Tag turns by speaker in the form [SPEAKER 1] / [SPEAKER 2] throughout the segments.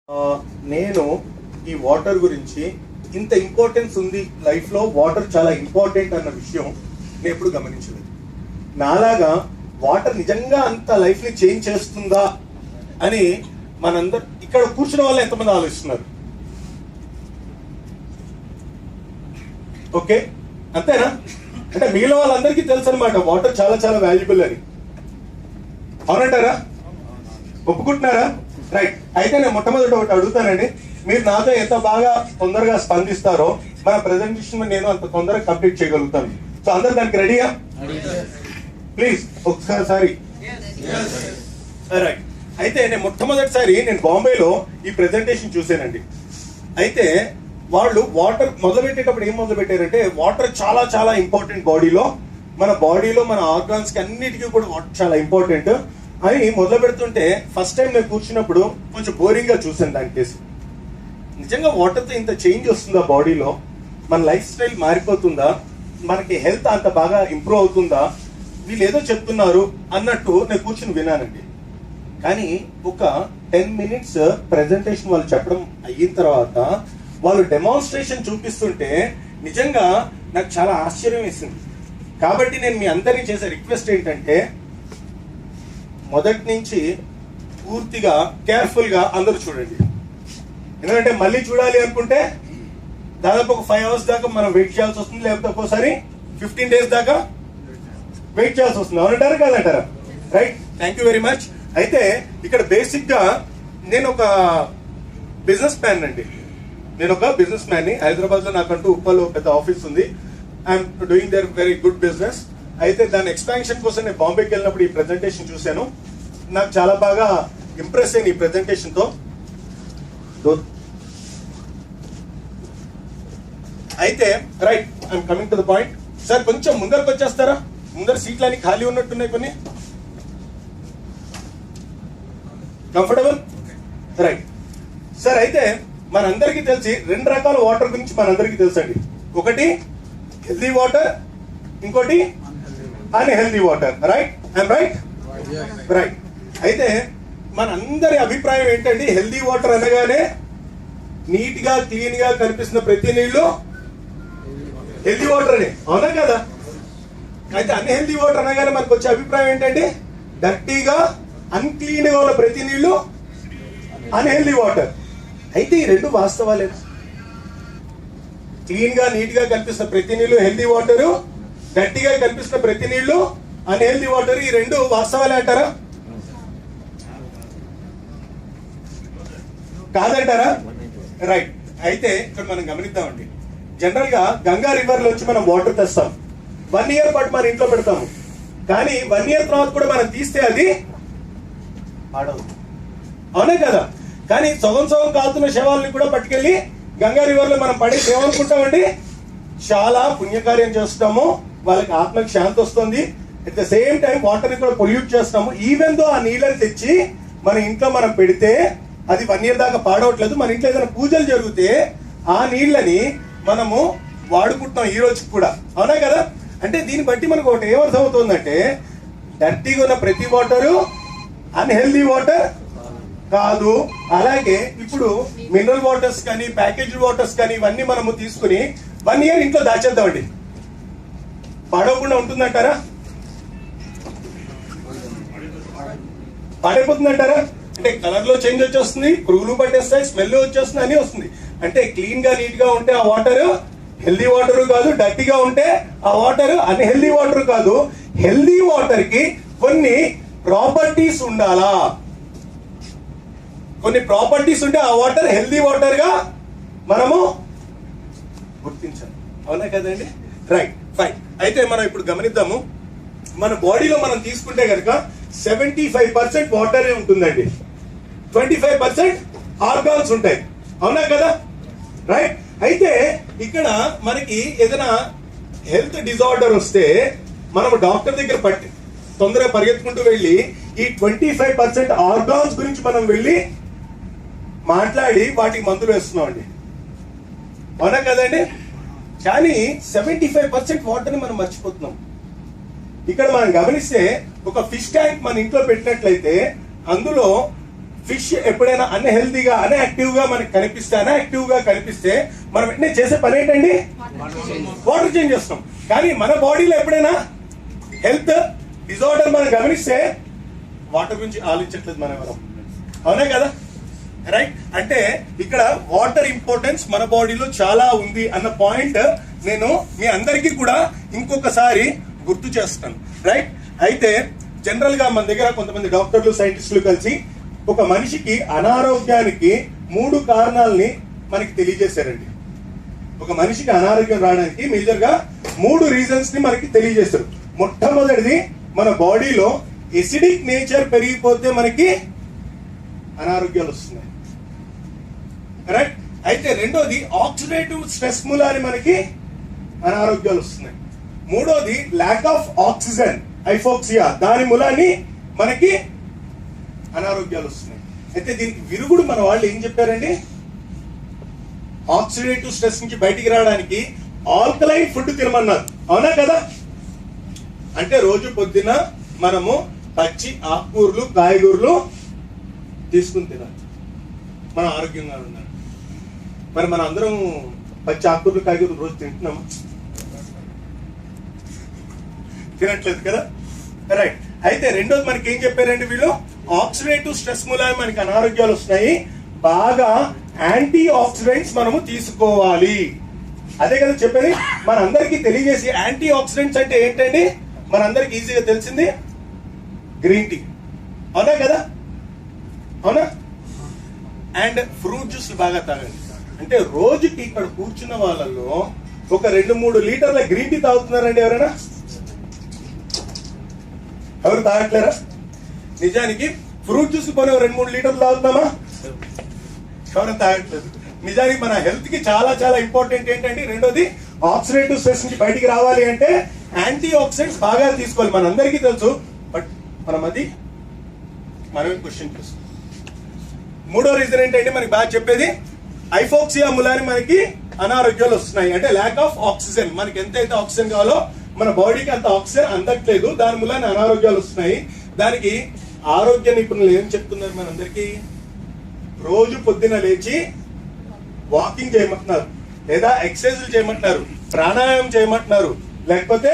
[SPEAKER 1] నేను ఈ వాటర్ గురించి ఇంత ఇంపార్టెన్స్ ఉంది లైఫ్లో, వాటర్ చాలా ఇంపార్టెంట్ అన్న విషయం నేను ఎప్పుడు గమనించలేదు. నాలాగా వాటర్ నిజంగా అంత లైఫ్ని చేంజ్ చేస్తుందా అని మనందరు ఇక్కడ కూర్చున్న వాళ్ళు ఎంతమంది ఆలోచిస్తున్నారు? ఓకే, అంతేనా? అంటే మిగిలిన వాళ్ళందరికీ తెలుసు అనమాట వాటర్ చాలా చాలా వాల్యుబుల్ అని. అవునంటారా? ఒప్పుకుంటున్నారా? రైట్. అయితే నేను మొట్టమొదటి ఒకటి అడుగుతానండి, మీరు నాతో ఎంత బాగా తొందరగా స్పందిస్తారో మన ప్రెజెంటేషన్ నేను అంత తొందరగా కంప్లీట్ చేయగలుగుతాను. సో అందరు దానికి రెడీయా? ప్లీజ్ ఒకసారి. రైట్. అయితే నేను మొట్టమొదటిసారి నేను బాంబేలో ఈ ప్రెజెంటేషన్ చూసానండి. అయితే వాళ్ళు వాటర్ మొదలుపెట్టేటప్పుడు ఏం మొదలు పెట్టారంటే, వాటర్ చాలా చాలా ఇంపార్టెంట్ మన బాడీలో మన ఆర్గాన్స్ కి అన్నిటికీ కూడా వాటర్ చాలా ఇంపార్టెంట్ అని మొదలు పెడుతుంటే ఫస్ట్ టైం నేను కూర్చున్నప్పుడు కొంచెం బోరింగ్ గా చూసాను దాని కేసు. నిజంగా వాటర్తో ఇంత చేంజ్ వస్తుందా బాడీలో? మన లైఫ్ స్టైల్ మారిపోతుందా? మనకి హెల్త్ అంత బాగా ఇంప్రూవ్ అవుతుందా? వీళ్ళు ఏదో చెప్తున్నారు అన్నట్టు నేను కూర్చుని విన్నానండి. కానీ ఒక 10 minutes ప్రెజెంటేషన్ వాళ్ళు చెప్పడం అయిన తర్వాత వాళ్ళు డెమాన్స్ట్రేషన్ చూపిస్తుంటే నిజంగా నాకు చాలా ఆశ్చర్యం వేసింది. కాబట్టి నేను మీ అందరినీ చేసే రిక్వెస్ట్ ఏంటంటే, మొదటి నుంచి పూర్తిగా కేర్ఫుల్గా అందరూ చూడండి. ఎందుకంటే మళ్ళీ చూడాలి అనుకుంటే దాదాపు ఒక 5 hours దాకా మనం వెయిట్ చేయాల్సి వస్తుంది, లేకపోతే ఒక్కోసారి 15 days దాకా వెయిట్ చేయాల్సి వస్తుంది. అవునంటారా కాదంటారా? Right. Thank you very much. అయితే ఇక్కడ బేసిక్ గా నేను ఒక బిజినెస్ మ్యాన్ అండి. నేను ఒక బిజినెస్ మ్యాన్ ని. హైదరాబాద్ లో నాకంటూ ఉప్పల్లో పెద్ద ఆఫీస్ ఉంది. I'm doing there very good business. అయితే దాని ఎక్స్పాన్షన్ కోసం నేను బాంబేకి వెళ్ళినప్పుడు ఈ ప్రెజెంటేషన్ చూశాను. నాకు చాలా బాగా ఇంప్రెస్ అయింది ఈ ప్రెజెంటేషన్ తో. అయితే right, I'm coming to the point. Sir కొంచెం ముందరకు వచ్చేస్తారా? ముందర సీట్లన్నీ ఖాళీ ఉన్నట్టున్నాయి కొన్ని. కంఫర్టబుల్? రైట్. సార్ అయితే మనందరికీ తెలిసి 2 రకాల వాటర్ గురించి మనందరికీ తెలుసండి. ఒకటి హెల్దీ వాటర్, ఇంకోటి unhealthy water. Right? I'm right? Right. అయితే మనందరి అభిప్రాయం ఏంటండి? హెల్దీ వాటర్ అనగానే నీట్ గా క్లీన్ గా కనిపిస్తున్న ప్రతి నీళ్లు హెల్దీ వాటర్ అని, అవునా కదా? అయితే అన్హెల్దీ వాటర్ అనగానే మనకు వచ్చే అభిప్రాయం ఏంటంటే, డర్టీగా అన్క్లీన్ గా ఉన్న ప్రతి నీళ్లు అన్హెల్దీ వాటర్. అయితే ఈ రెండు వాస్తవాలే. క్లీన్ గా నీట్ గా కనిపిస్తున్న ప్రతి నీళ్లు హెల్దీ వాటరు, డర్టీగా కనిపిస్తున్న ప్రతి నీళ్లు అన్హెల్దీ వాటర్. ఈ రెండు వాస్తవాలే అంటారా? కాదంటారా? రైట్. అయితే ఇక్కడ మనం గమనిద్దామండి. జనరల్ గా గంగా రివర్ లో వచ్చి మనం వాటర్ తెస్తాం. 1 year పాటు మన ఇంట్లో పెడతాము. కానీ 1 year తర్వాత కూడా మనం తీస్తే అది పాడవుతుంది, అవునే కదా? కానీ సగం కాలుతున్న శవాలని కూడా పట్టుకెళ్ళి గంగా రివర్ లో మనం పడేసి ఏమనుకుంటామండి? చాలా పుణ్యకార్యం చేస్తాము, వాళ్ళకి ఆత్మకి శాంతి వస్తుంది. At the same time water ని కూడా పొల్యూట్ చేస్తాము. ఈవెన్ దో ఆ నీళ్ళని తెచ్చి మన ఇంట్లో మనం పెడితే అది 1 year దాకా పాడవట్లేదు. మన ఇంట్లో ఏదైనా పూజలు జరిగితే ఆ నీళ్ళని మనము వాడుకుంటున్నాం ఈ రోజుకి కూడా, అవునా కదా? అంటే దీన్ని బట్టి మనకు ఒకటి ఏమర్థం అవుతుందంటే, డర్టీగా ఉన్న ప్రతి వాటరు అన్హెల్దీ వాటర్ కాదు. అలాగే ఇప్పుడు మినరల్ వాటర్స్ కానీ ప్యాకేజ్డ్ వాటర్స్ కానీ ఇవన్నీ మనము తీసుకుని 1 year ఇంట్లో దాచేద్దామండి. పాడవకుండా ఉంటుందంటారా? పాడైపోతుందంటారా? అంటే కలర్ లో చేంజ్ వచ్చేస్తుంది, పురుగులు పట్టేస్తాయి, స్మెల్ వచ్చేస్తుంది, అన్ని వస్తుంది. అంటే క్లీన్ గా నీట్ గా ఉంటే ఆ వాటర్ హెల్దీ వాటర్ కాదు, డర్టీగా ఉంటే ఆ వాటర్ అన్హెల్దీ వాటర్ కాదు. హెల్దీ వాటర్ కి కొన్ని ప్రాపర్టీస్ ఉండాలా? కొన్ని ప్రాపర్టీస్ ఉంటే ఆ వాటర్ హెల్దీ వాటర్ గా మనము గుర్తించాలి, అవునా కదండి? Right, fine. అయితే మనం ఇప్పుడు గమనిద్దాము. మన బాడీలో మనం తీసుకుంటే కనుక 75% వాటరే ఉంటుందండి, 25% ఆర్గాన్స్ ఉంటాయి, అవునా కదా? రైట్. అయితే ఇక్కడ మనకి ఏదైనా హెల్త్ డిజార్డర్ వస్తే మనం డాక్టర్ దగ్గర తొందరగా పరిగెత్తుకుంటూ వెళ్ళి ఈ 25% ఆర్గాన్స్ గురించి మనం వెళ్ళి మాట్లాడి వాటికి మందులు వేస్తున్నాం అండి, అవునా కదండి? కానీ 75% వాటర్ని మనం మర్చిపోతున్నాం. ఇక్కడ మనం గమనిస్తే ఒక ఫిష్ ట్యాంక్ మన ఇంట్లో పెట్టినట్లయితే అందులో ఫిష్ ఎప్పుడైనా అన్హెల్దీగా అన్యాక్టివ్ గా మనకి కనిపిస్తే మనం వెంటనే చేసే పని ఏంటండి? వాటర్ చేంజ్ చేస్తాం. కానీ మన బాడీలో ఎప్పుడైనా హెల్త్ డిజార్డర్ మనం గమనిస్తే వాటర్ గురించి ఆలోచించట్లేదు మనం ఎవరం. అవునా కదా? రైట్. అంటే ఇక్కడ వాటర్ ఇంపార్టెన్స్ మన బాడీలో చాలా ఉంది అన్న పాయింట్ నేను మీ అందరికీ కూడా ఇంకొకసారి గుర్తు చేస్తాను. రైట్. అయితే జనరల్ గా మన దగ్గర కొంతమంది డాక్టర్లు సైంటిస్టులు కలిసి ఒక మనిషికి అనారోగ్యానికి 3 కారణాలని మనకి తెలియజేశారండి. ఒక మనిషికి అనారోగ్యం రావడానికి మేజర్ గా 3 రీజన్స్ ని మనకి తెలియజేశారు. మొట్టమొదటిది, మన బాడీలో ఎసిడిక్ నేచర్ పెరిగిపోతే మనకి అనారోగ్యాలు వస్తున్నాయి. రైట్. అయితే రెండోది, ఆక్సిడేటివ్ స్ట్రెస్ మూలాన్ని మనకి అనారోగ్యాలు వస్తున్నాయి. మూడోది, ల్యాక్ ఆఫ్ ఆక్సిజన్ హైపోక్సియా, దాని మూలాన్ని మనకి అనారోగ్యాలు వస్తున్నాయి. అయితే దీనికి విరుగుడు మన వాళ్ళు ఏం చెప్పారండి? ఆక్సిడేటివ్ స్ట్రెస్ నుంచి బయటికి రావడానికి ఆల్కలైన్ ఫుడ్ తినమన్నారు. అవునా కదా? అంటే రోజు పొద్దున మనము పచ్చి ఆకుకూరలు కాయగూరలు తీసుకుని తినాలి, మనం ఆరోగ్యంగా ఉండాలి. మరి మనం అందరం పచ్చి ఆకుకూరలు కాయగూరలు రోజు తింటున్నాము? తినట్లేదు కదా? రైట్. అయితే రెండోది మనకి ఏం చెప్పారండి వీళ్ళు? ఆక్సిడేటివ్ స్ట్రెస్ మూలంగా మనకి అనారోగ్యాలు వస్తున్నాయి, బాగా యాంటీ ఆక్సిడెంట్స్ మనము తీసుకోవాలి. అదే కదా చెప్పేది. మనందరికీ తెలియజేసి యాంటీ ఆక్సిడెంట్స్ అంటే ఏంటండి? మనందరికి ఈజీగా తెలిసింది గ్రీన్ టీ. అవునా కదా? అవునా? అండ్ ఫ్రూట్ జ్యూస్ బాగా తాగండి. అంటే రోజుకి ఇక్కడ కూర్చున్న వాళ్ళల్లో ఒక 2-3 లీటర్ల గ్రీన్ టీ తాగుతున్నారండి ఎవరైనా? ఎవరు తాగట్లేరా? నిజానికి ఫ్రూట్ జ్యూస్ కొని 2-3 లీటర్లు తాగుతున్నామా? ఎవరైనా తాగట్లేదు. నిజానికి మన హెల్త్ కి చాలా చాలా ఇంపార్టెంట్ ఏంటంటే రెండోది, ఆక్సిడేటివ్ స్ట్రెస్ నుంచి బయటికి రావాలి అంటే యాంటీ ఆక్సిడెంట్స్ బాగా తీసుకోవాలి. మనందరికీ తెలుసు, బట్ మనమే క్వశ్చన్ చేస్తాం. మూడో రీజన్ ఏంటంటే మనకి బాగా చెప్పేది, హైపోక్సియా మూలాన్ని మనకి అనారోగ్యాలు వస్తున్నాయి. అంటే ల్యాక్ ఆఫ్ ఆక్సిజన్, మనకి ఎంతైతే ఆక్సిజన్ కావాలో మన బాడీకి అంత ఆక్సిజన్ అందట్లేదు, దాని మూలాన్ని అనారోగ్యాలు వస్తున్నాయి. దానికి ఆరోగ్య నిపుణులు ఏం చెప్తున్నారు మనందరికీ? రోజు పొద్దున లేచి వాకింగ్ చేయమంటున్నారు, లేదా ఎక్సర్సైజ్ చేయమంటున్నారు, ప్రాణాయామం చేయమంటున్నారు, లేకపోతే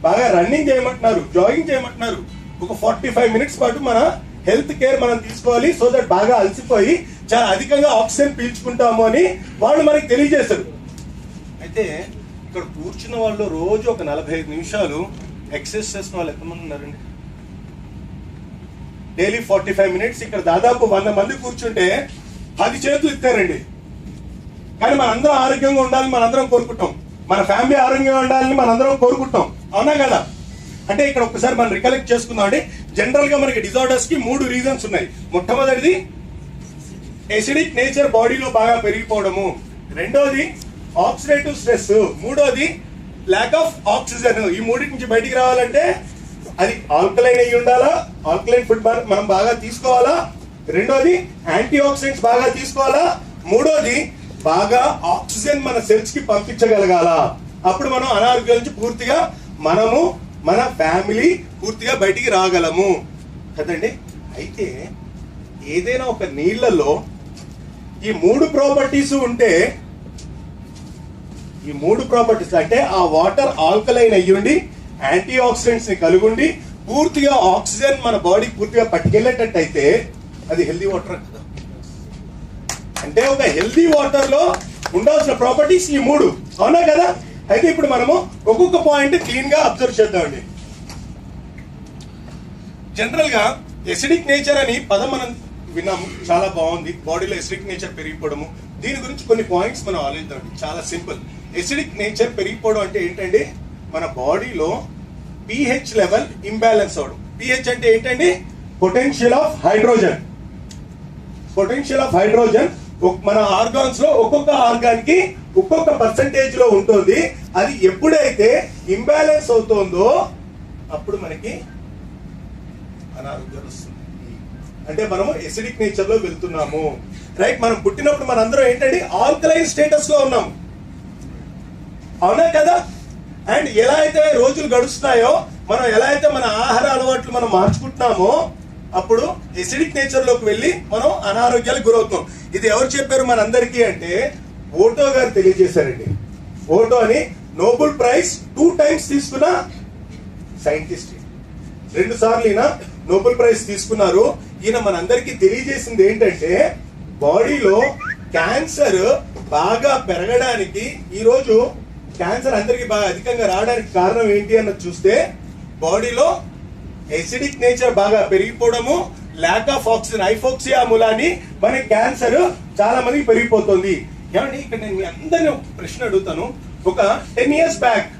[SPEAKER 1] బాగా రన్నింగ్ చేయమంటున్నారు, జాగింగ్ చేయమంటున్నారు. ఒక 45 మినిట్స్ పాటు మన హెల్త్ కేర్ మనం తీసుకోవాలి. సో దట్ బాగా అలసిపోయి చాలా అధికంగా ఆక్సిజన్ పీల్చుకుంటాము అని వాళ్ళు మనకి తెలియజేస్తారు. అయితే ఇక్కడ కూర్చున్న వాళ్ళు రోజు ఒక 45 నిమిషాలు ఎక్సర్సైజ్ చేసిన వాళ్ళు ఎంతమంది ఉన్నారండి? Daily 45 minutes. ఇక్కడ దాదాపు 100 మంది కూర్చుంటే 10 చేతులు ఇస్తారండి. కానీ మనందరం ఆరోగ్యంగా ఉండాలని మనందరం కోరుకుంటాం, మన ఫ్యామిలీ ఆరోగ్యంగా ఉండాలని మనందరం కోరుకుంటాం. అవునా కదా? అంటే ఇక్కడ ఒకసారి మనం రికలెక్ట్ చేసుకుందాం అండి. జనరల్ గా మనకి డిజార్డర్స్ కి 3 రీజన్స్ ఉన్నాయి. మొట్టమొదటిది ఎసిడిక్ నేచర్ బాడీలో బాగా పెరిగిపోవడము, రెండోది ఆక్సిడేటివ్ స్ట్రెస్, మూడోది ల్యాక్ ఆఫ్ ఆక్సిజన్. ఈ మూడింటి నుంచి బయటికి రావాలంటే అది ఆల్కలైన్ అయ్యి ఉండాలా, ఆల్కలైన్ ఫుడ్ మనం బాగా తీసుకోవాలా, రెండోది యాంటీ ఆక్సిడెంట్స్ బాగా తీసుకోవాలా, మూడోది బాగా ఆక్సిజన్ మన సెల్స్ కి పంపించగలగాల. అప్పుడు మనం అనారోగ్యాల నుంచి పూర్తిగా మనము మన ఫ్యామిలీ పూర్తిగా బయటికి రాగలము కదండి. అయితే ఏదైనా ఒక నీళ్లలో ఈ 3 ప్రాపర్టీస్ ఉంటే, ఈ 3 ప్రాపర్టీస్ అంటే ఆ వాటర్ ఆల్కలైన్ అయ్యుండి యాంటీ ఆక్సిడెంట్స్ ని కలుగుండి పూర్తిగా ఆక్సిజన్ మన బాడీ పూర్తిగా పట్టుకెళ్ళేటట్టు అయితే అది హెల్దీ వాటర్ కదా. అంటే ఒక హెల్దీ వాటర్ లో ఉండాల్సిన ప్రాపర్టీస్ ఈ 3. అవునా కదా? అయితే ఇప్పుడు మనము ఒక్కొక్క పాయింట్ క్లీన్ గా అబ్జర్వ్ చేద్దామండి. జనరల్ గా ఎసిడిక్ నేచర్ అని పదం మనం విన్నాము, చాలా బాగుంది. బాడీలో ఎసిడిక్ నేచర్ పెరిగిపోవడము, దీని గురించి కొన్ని పాయింట్స్ మనం ఆలోచిద్దామండి. చాలా సింపుల్. ఎసిడిక్ నేచర్ పెరిగిపోవడం అంటే ఏంటండి? మన బాడీలో pH లెవెల్ ఇంబ్యాలెన్స్ అవడం. pH అంటే ఏంటండి? Potential of hydrogen. Potential of hydrogen మన ఆర్గాన్స్ లో ఒక్కొక్క ఆర్గాన్ కి ఒక్కొక్క పర్సంటేజ్ లో ఉంటుంది. అది ఎప్పుడైతే ఇంబ్యాలెన్స్ అవుతుందో అప్పుడు మనకి అనారోగ్యాలు వస్తుంది. అంటే మనము ఎసిడిక్ నేచర్ లో వెళ్తున్నాము. రైట్. మనం పుట్టినప్పుడు మనందరం ఏంటంటే ఆల్కలైన్ స్టేటస్ లో ఉన్నాము. అవునా కదా? అండ్ ఎలా అయితే రోజులు గడుస్తున్నాయో, మనం ఎలా అయితే మన ఆహార అలవాట్లు మనం మార్చుకుంటున్నామో అప్పుడు ఎసిడిక్ నేచర్ లోకి వెళ్ళి మనం అనారోగ్యాలకు గురవుతాం. ఇది ఎవరు చెప్పారు మనందరికీ అంటే ఓటో గారు తెలియజేశారండి. ఓటో అని నోబెల్ ప్రైజ్ 2 times తీసుకున్న సైంటిస్ట్, 2 సార్లు ఈయన నోబెల్ ప్రైజ్ తీసుకున్నారు. ఈయన మనందరికీ తెలియజేసింది ఏంటంటే బాడీలో క్యాన్సర్ బాగా పెరగడానికి, ఈరోజు క్యాన్సర్ అందరికి బాగా అధికంగా రావడానికి కారణం ఏంటి అన్నది చూస్తే బాడీలో ఎసిడిక్ నేచర్ బాగా పెరిగిపోవడము, ల్యాక్ ఆఫ్ ఆక్సిజన్, హైపోక్సియా మూలాన్ని మన క్యాన్సర్ చాలా మందికి పెరిగిపోతుంది. ఏమండి ఇక్కడ నేను మీ అందరినీ ప్రశ్న అడుగుతాను. ఒక 10 years బ్యాక్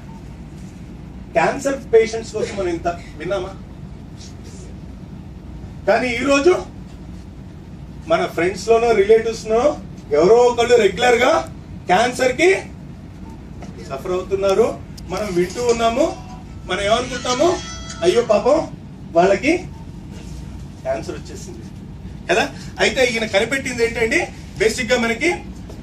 [SPEAKER 1] క్యాన్సర్ పేషెంట్స్ కోసం మనం ఇంత విన్నామా? కానీ ఈరోజు మన ఫ్రెండ్స్ లోనో రిలేటివ్స్ లో ఎవరో ఒకళ్ళు రెగ్యులర్ గా క్యాన్సర్ కి సఫర్ అవుతున్నారు. మనం వింటూ ఉన్నాము. మనం ఏమనుకుంటాము, అయ్యో పాపం వాళ్ళకి క్యాన్సర్ వచ్చేసింది కదా. అయితే ఈయన కనిపెట్టింది ఏంటండి, బేసిక్ గా మనకి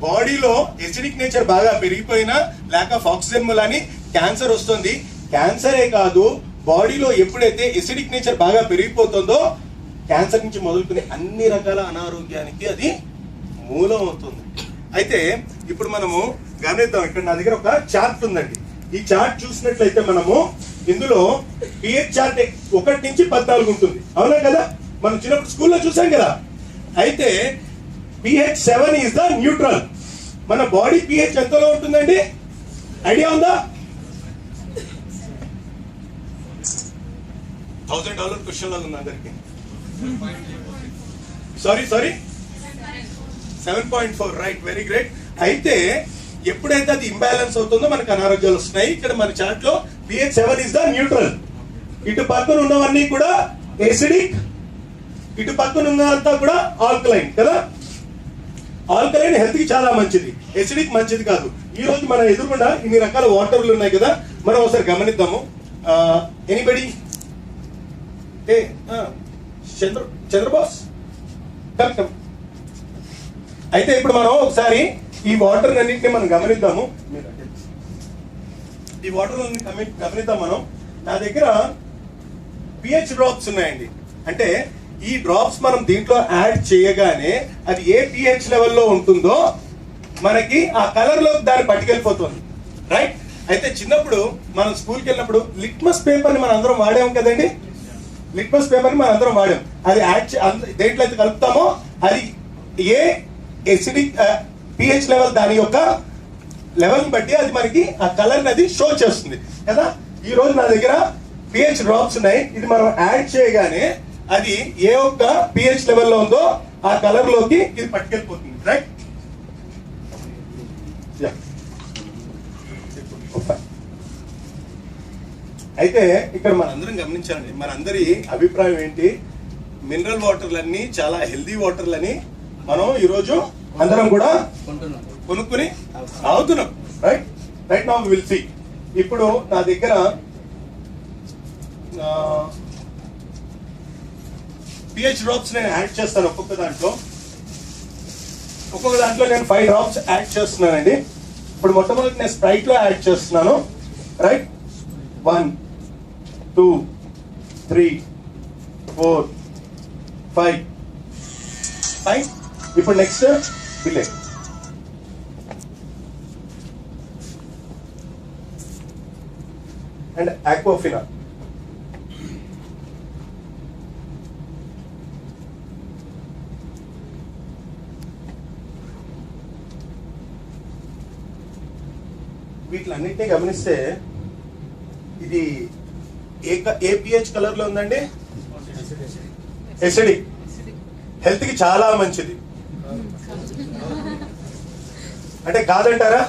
[SPEAKER 1] బాడీలో ఎసిడిక్ నేచర్ బాగా పెరిగిపోయినా ల్యాక్ ఆఫ్ ఆక్సిజన్ మూలాన్ని క్యాన్సర్ వస్తుంది. క్యాన్సరే కాదు, బాడీలో ఎప్పుడైతే ఎసిడిక్ నేచర్ బాగా పెరిగిపోతుందో క్యాన్సర్ నుంచి మొదలుకుని అన్ని రకాల అనారోగ్యానికి అది మూలం అవుతుంది. అయితే ఇప్పుడు మనము గమనిద్దాం. ఇక్కడ నా దగ్గర ఒక చార్ట్ ఉందండి. ఈ చార్ట్ చూసినట్లయితే మనము ఇందులో pH చార్ట్ 1 నుంచి 14 ఉంటుంది, అవునా కదా? మనం చిన్నప్పుడు స్కూల్లో చూసాం కదా. అయితే pH 7 ఈజ్ ద న్యూట్రల్. మన బాడీ pH ఎంతలో ఉంటుందండి? ఐడియా ఉందా? $1000 క్వశ్చన్ లాగా ఉంది అందరికి. Sorry 7.4, right, very great. అయితే ఎప్పుడైతే అది ఇంబ్యాలెన్స్ అవుతుందో మనకు అనారోగ్యాలు వస్తున్నాయి. ఇక్కడ మన చార్ట్ లో pH 7 ఇస్ ద న్యూట్రల్. ఇటు పక్కన ఉన్నవన్నీ కూడా ఎసిడిక్, ఇటు పక్కన ఉన్నదంతా కూడా ఆల్కలైన్ కదా. ఆల్కలైన్ హెల్త్ కి చాలా మంచిది, ఎసిడిక్ మంచిది కాదు. ఈ రోజు మన ఎదురుకుండా ఇన్ని రకాల వాటర్లు ఉన్నాయి కదా, మనం ఒకసారి గమనిద్దాము. ఎనీబడి? చంద్రబోస్, కరెక్ట్. అయితే ఇప్పుడు మనం ఒకసారి ఈ వాటర్ అన్నింటినీ మనం గమనిద్దాము. ఈ వాటర్ గమనిద్దాం మనం. నా దగ్గర pH డ్రాప్స్ ఉన్నాయండి. అంటే ఈ డ్రాప్స్ మనం దీంట్లో యాడ్ చేయగానే అది ఏ pH లెవెల్లో ఉంటుందో మనకి ఆ కలర్ లో దాన్ని పట్టుకెళ్ళిపోతుంది, రైట్. అయితే చిన్నప్పుడు మనం స్కూల్కి వెళ్ళినప్పుడు లిట్మస్ పేపర్ ని మనం అందరం వాడాం కదండి. లిట్మస్ పేపర్ ని మనం అందరం వాడాం. అది యాడ్ దేంట్లో అయితే కలుపుతామో అది ఏ ఎసిడిక్ pH లెవెల్, దాని యొక్క లెవెల్ బట్టి అది మనకి ఆ కలర్ అది షో చేస్తుంది కదా. ఈ రోజు నా దగ్గర pH డ్రాప్స్ ఉన్నాయి. ఇది మనం యాడ్ చేయగానే అది ఏ ఒక్క pH లెవెల్లో ఉందో ఆ కలర్ లోకి ఇది పట్టుకెళ్ళిపోతుంది, రైట్. అయితే ఇక్కడ మనందరం గమనించాలండి, మనందరి అభిప్రాయం ఏంటి? మినరల్ వాటర్లన్నీ చాలా హెల్దీ వాటర్లని మనం ఈరోజు అందరం కూడా కొనుక్కుని తాగుతున్నాం, right. Right now will see. ఇప్పుడు నా దగ్గర pH డ్రాప్స్ నేను యాడ్ చేస్తాను. ఒక్కొక్క దాంట్లో నేను 5 డ్రాప్స్ యాడ్ చేస్తున్నానండి. ఇప్పుడు మొట్టమొదటి నేను స్ప్రైట్ లో యాడ్ చేస్తున్నాను, రైట్. 1 2 3 4 5 ఫైన్. ఇప్పుడు నెక్స్ట్ బిల్లే. And Awkwafina. వీటిలన్నింటినీ గమనిస్తే ఇది ఏ pH కలర్ లో ఉందండి? ఎసిడిక్. హెల్త్ కి చాలా మంచిది అంటే కాదంటారా?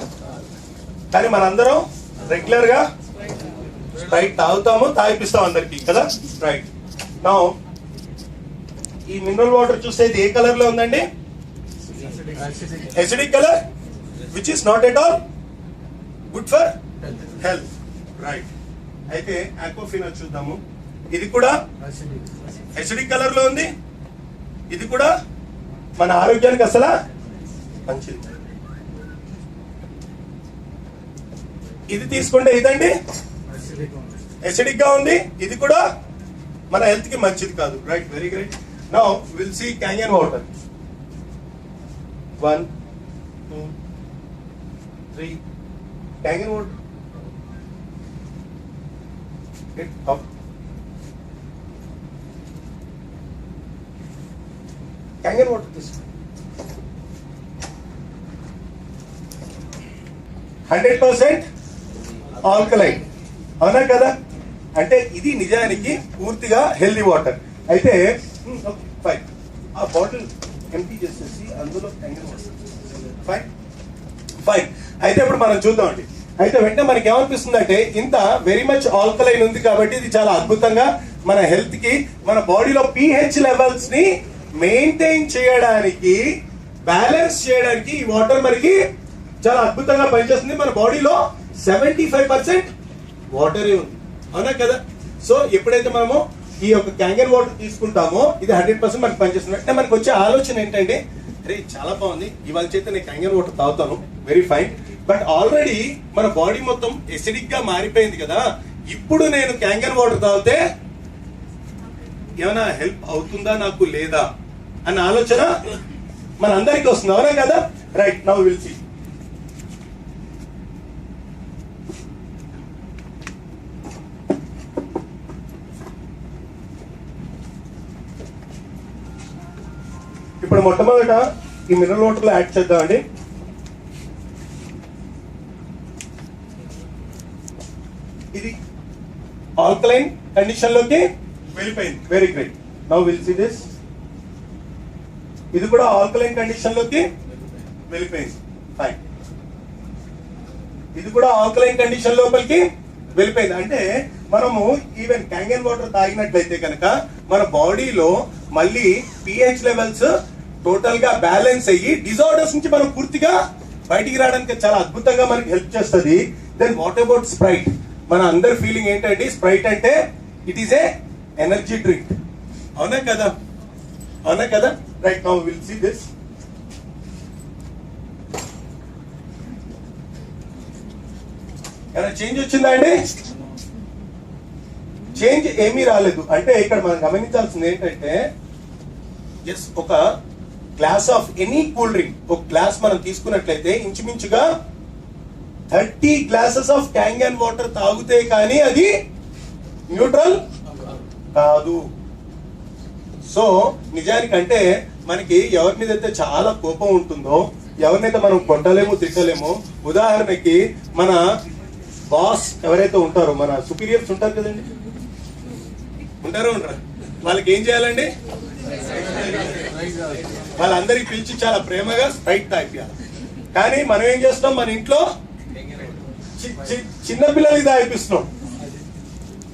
[SPEAKER 1] కానీ మనందరం రెగ్యులర్ గా స్ప్రైట్ తాగుతాము, తాగిపిస్తాం అందరికి కదా, రైట్. నౌ ఈ మినరల్ వాటర్ చూస్తే ఇది ఏ కలర్ లో ఉందండి? Acidic colour, which is not at all good for health, right. అయితే ఆక్వాఫినా చూద్దాము. ఇది కూడా ఎసిడిక్ కలర్ లో ఉంది. ఇది కూడా మన ఆరోగ్యానికి అసలు మంచిది. ఇది తీసుకుంటే ఇదండి ఎసిడిక్ గా ఉంది. ఇది కూడా మన హెల్త్ కి మంచిది కాదు. Right, very great. Now will see Kangen water. 1 2 3 Kangen water. Kangen water తీసుకో. 100% ఆల్కలైన్, అవునా కదా? అంటే ఇది నిజానికి పూర్తిగా హెల్దీ వాటర్. అయితే ఫైన్, ఆ బాటిల్ ఎంటీ చేసేసి అందులో క్యాంగన్ వాటర్. Fine fine. అయితే ఇప్పుడు మనం చూద్దామండి. అయితే వెంటనే మనకి ఏమనిపిస్తుంది అంటే ఇంత వెరీ మచ్ ఆల్కలైన్ ఉంది కాబట్టి ఇది చాలా అద్భుతంగా మన హెల్త్ కి, మన బాడీలో pH లెవెల్స్ ని మెయింటైన్ చేయడానికి, బ్యాలెన్స్ చేయడానికి ఈ వాటర్ మనకి చాలా అద్భుతంగా పనిచేస్తుంది. మన బాడీలో 75% వాటరే ఉంది, అవునా కదా? సో ఎప్పుడైతే మనము ఈ యొక్క క్యాంగన్ వాటర్ తీసుకుంటామో ఇది 100% మనకి పనిచేస్తుంది. అంటే మనకు వచ్చే ఆలోచన ఏంటంటే, అరే చాలా బాగుంది, ఇవాళ చేత నేను క్యాంగన్ వాటర్ తాగుతాను, వెరీ ఫైన్. బట్ ఆల్రెడీ మన బాడీ మొత్తం ఎసిడిక్ గా మారిపోయింది కదా, ఇప్పుడు నేను క్యాంగన్ వాటర్ తాగితే ఏమైనా హెల్ప్ అవుతుందా నాకు లేదా అన్న ఆలోచన మన అందరికీ వస్తుంది, అవునా కదా? Right, now will see. ఇప్పుడు మొట్టమొదట ఈ మినరల్ వాటర్ లో యాడ్ చేద్దామండి. ఇది ఆల్కలైన్ కండిషన్ లోకి వెళ్ళిపోయింది, very great. Now will see this. ఇది కూడా ఆల్కలైన్ కండిషన్ లోకి వెళ్ళిపోయింది, ఫైన్. ఇది కూడా ఆల్కలైన్ కండిషన్ లోపలికి వెళ్ళిపోయింది. అంటే మనము ఈవెన్ క్యాంగన్ వాటర్ తాగినట్లయితే కనుక మన బాడీలో మళ్ళీ pH లెవెల్స్ టోటల్ గా బ్యాలెన్స్ అయ్యి డిజార్డర్స్ నుంచి మనం పూర్తిగా బయటికి రావడానికి చాలా అద్భుతంగా మనకి హెల్ప్ చేస్తుంది. Then what about Sprite? మన అందరి ఫీలింగ్ ఏంటంటే స్ప్రైట్ అంటే it is a energy drink, అవునా కదా? అవునా కదా? Right, now will see this. ఏమైనా చేంజ్ వచ్చిందా అండి? చేంజ్ ఏమీ రాలేదు. అంటే ఇక్కడ మనం గమనించాల్సింది ఏంటంటే, ఎస్, ఒక glass of any cool drink, ఒక గ్లాస్ మనం తీసుకున్నట్లయితే ఇంచుమించుగా 30 గ్లాసెస్ ఆఫ్ క్యాంగన్ వాటర్ తాగితే కానీ అది న్యూట్రల్ కాదు. సో నిజానికంటే మనకి ఎవరి మీద అయితే చాలా కోపం ఉంటుందో, ఎవరినైతే మనం కొట్టలేమో తిట్టలేమో, ఉదాహరణకి మన బాస్ ఎవరైతే ఉంటారో, మన సుపీరియర్స్ ఉంటారు కదండి, ఉంటారు ఉంటారు, వాళ్ళకి ఏం చేయాలండి? వాళ్ళందరికి పిలిచి చాలా ప్రేమగా స్ప్రైట్ తాగియాలి. కానీ మనం ఏం చేస్తాం, మన ఇంట్లో చిన్న పిల్లలకి తాగిపిస్తున్నాం.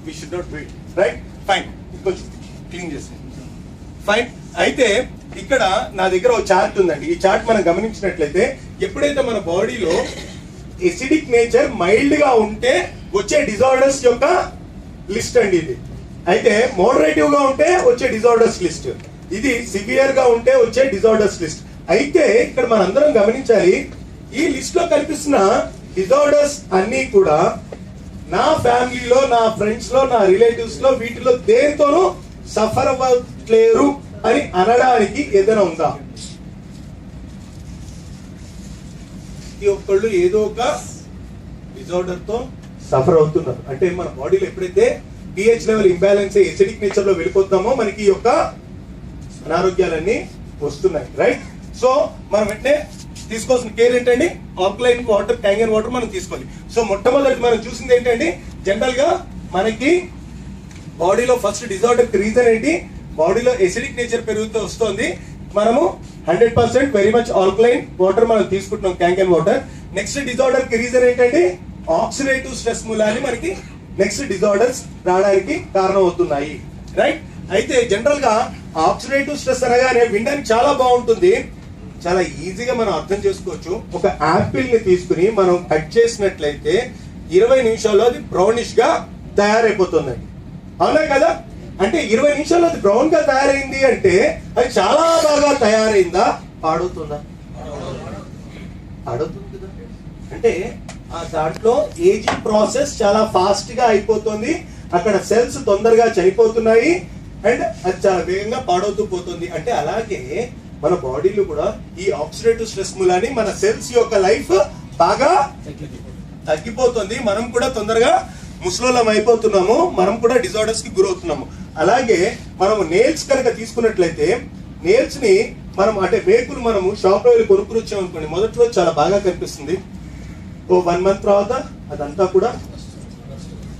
[SPEAKER 1] We should not wait, right? Fine, ఇంకొంచెం క్లీన్ చేస్తాం, ఫైన్. అయితే ఇక్కడ నా దగ్గర ఒక చార్ట్ ఉందండి. ఈ చార్ట్ మనం గమనించినట్లయితే ఎప్పుడైతే మన బాడీలో ఎసిడిక్ నేచర్ మైల్డ్ గా ఉంటే వచ్చే డిజార్డర్స్ యొక్క లిస్ట్ అండి ఇది. అయితే మోడరేటివ్ గా ఉంటే వచ్చే డిజార్డర్స్ లిస్ట్, ఇది సివియర్ గా ఉంటే వచ్చే డిజార్డర్స్ లిస్ట్. అయితే ఇక్కడ మనందరం గమనించాలి, ఈ లిస్ట్ లో కనిపిస్తున్న డిజార్డర్స్ అన్ని కూడా నా ఫ్యామిలీలో, నా ఫ్రెండ్స్ లో, నా రిలేటివ్స్ లో వీటిలో దేనితోనూ సఫర్ అవ్వట్లేరు అని అనడానికి ఏదైనా ఉందా? ప్రతి ఒక్కళ్ళు ఏదో ఒక డిజార్డర్ తో సఫర్ అవుతున్నారు. అంటే మన బాడీలో ఎప్పుడైతే pH లెవెల్ ఇంబ్యాలెన్స్ అయ్యి ఎసిడిక్ నేచర్ లో వెళ్ళిపోతామో మనకి ఈ యొక్క అనారోగ్యాలన్నీ వస్తున్నాయి, రైట్? సో మనం వెంటనే తీసుకోవాల్సిన కేర్ ఏంటండి? ఆల్కలైన్ వాటర్, క్యాంగన్ వాటర్ మనం తీసుకోవాలి. సో మొట్టమొదటి మనం చూసింది ఏంటండి, జనరల్ గా మనకి బాడీలో ఫస్ట్ డిజార్డర్ రీజన్ ఏంటి? బాడీలో ఎసిడిక్ నేచర్ పెరుగుతూ వస్తుంది. మనము 100% వెరీ మచ్ ఆల్కలైన్ వాటర్ మనం తీసుకుంటున్నాం, క్యాంగన్ వాటర్. నెక్స్ట్ డిజార్డర్ కి రీజన్ ఏంటంటే ఆక్సిడేటివ్ స్ట్రెస్ మూలాన్ని మనకి నెక్స్ట్ డిజార్డర్స్ రావడానికి కారణం అవుతున్నాయి, రైట్? అయితే జనరల్ గా ఆక్సిడేటివ్ స్ట్రెస్ అనగానే వినడానికి చాలా బాగుంటుంది, చాలా ఈజీగా మనం అర్థం చేసుకోవచ్చు. ఒక యాపిల్ ని తీసుకుని మనం కట్ చేసినట్లయితే 20 నిమిషాల్లో అది బ్రౌనిష్ గా తయారైపోతుందండి, అవునా కదా? అంటే 20 నిమిషాల్లో అది బ్రౌన్ గా తయారైంది అంటే అది చాలా బాగా తయారైందా? పాడవుతుందా? పాడవుతుంది కదా. అంటే ఆ దాంట్లో ఏజింగ్ ప్రాసెస్ చాలా ఫాస్ట్ గా అయిపోతుంది, అక్కడ సెల్స్ తొందరగా చనిపోతున్నాయి. అండ్ అది చాలా వేగంగా పాడవుతూ పోతుంది. అంటే అలాగే మన బాడీలో కూడా ఈ ఆక్సిడేటివ్ స్ట్రెస్ మూలాన్ని మన సెల్స్ యొక్క లైఫ్ బాగా తగ్గిపోతుంది. మనం కూడా తొందరగా ముసలోళ్ళం అయిపోతున్నాము, మనం కూడా డిజార్డర్స్ కి గురవుతున్నాము. అలాగే మనం నేల్స్ కనుక తీసుకున్నట్లయితే నేల్స్ ని మనం అంటే మేకులు మనము షాప్ లో వెళ్ళి కొనుక్కుని వచ్చామనుకోండి, మొదట్లో చాలా బాగా కనిపిస్తుంది, ఓ 1 month తర్వాత అదంతా కూడా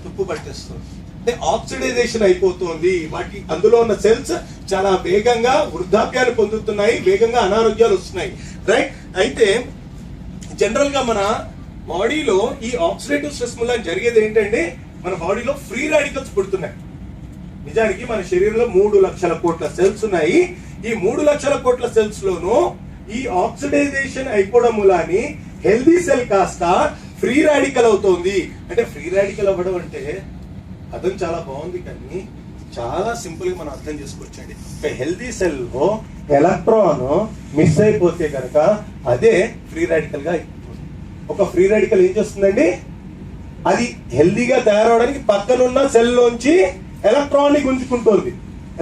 [SPEAKER 1] తుప్పు పట్టేస్తుంది. అంటే ఆక్సిడైజేషన్ అయిపోతుంది. వాటి అందులో ఉన్న సెల్స్ చాలా వేగంగా వృద్ధాప్యాన్ని పొందుతున్నాయి, వేగంగా అనారోగ్యాలు వస్తున్నాయి. రైట్. అయితే జనరల్ గా మన బాడీలో ఈ ఆక్సిడేటివ్ స్ట్రెస్ వల్ల జరిగేది ఏంటంటే మన బాడీలో ఫ్రీ రాడికల్స్ పుడుతున్నాయి. నిజానికి మన శరీరంలో 3 లక్షల కోట్ల సెల్స్ ఉన్నాయి. ఈ 3 లక్షల కోట్ల సెల్స్ లోనూ ఈ ఆక్సిడైజేషన్ అయిపోవడం మూలాన్ని హెల్దీ సెల్ కాస్త ఫ్రీ రాడికల్ అవుతోంది. అంటే ఫ్రీ రాడికల్ అవ్వడం అంటే అర్థం చాలా బాగుంది, కానీ చాలా సింపుల్ గా మనం అర్థం చేసుకోవచ్చండి. హెల్దీ సెల్ లో ఎలక్ట్రాన్ మిస్ అయిపోతే కనుక అదే ఫ్రీ రాడికల్ గా అయిపోతుంది. ఒక ఫ్రీ రాడికల్ ఏం చేస్తుందండి, అది హెల్దీగా తయారవడానికి పక్కనున్న సెల్ లోంచి ఎలక్ట్రాన్ ని గుంజుకుంటుంది.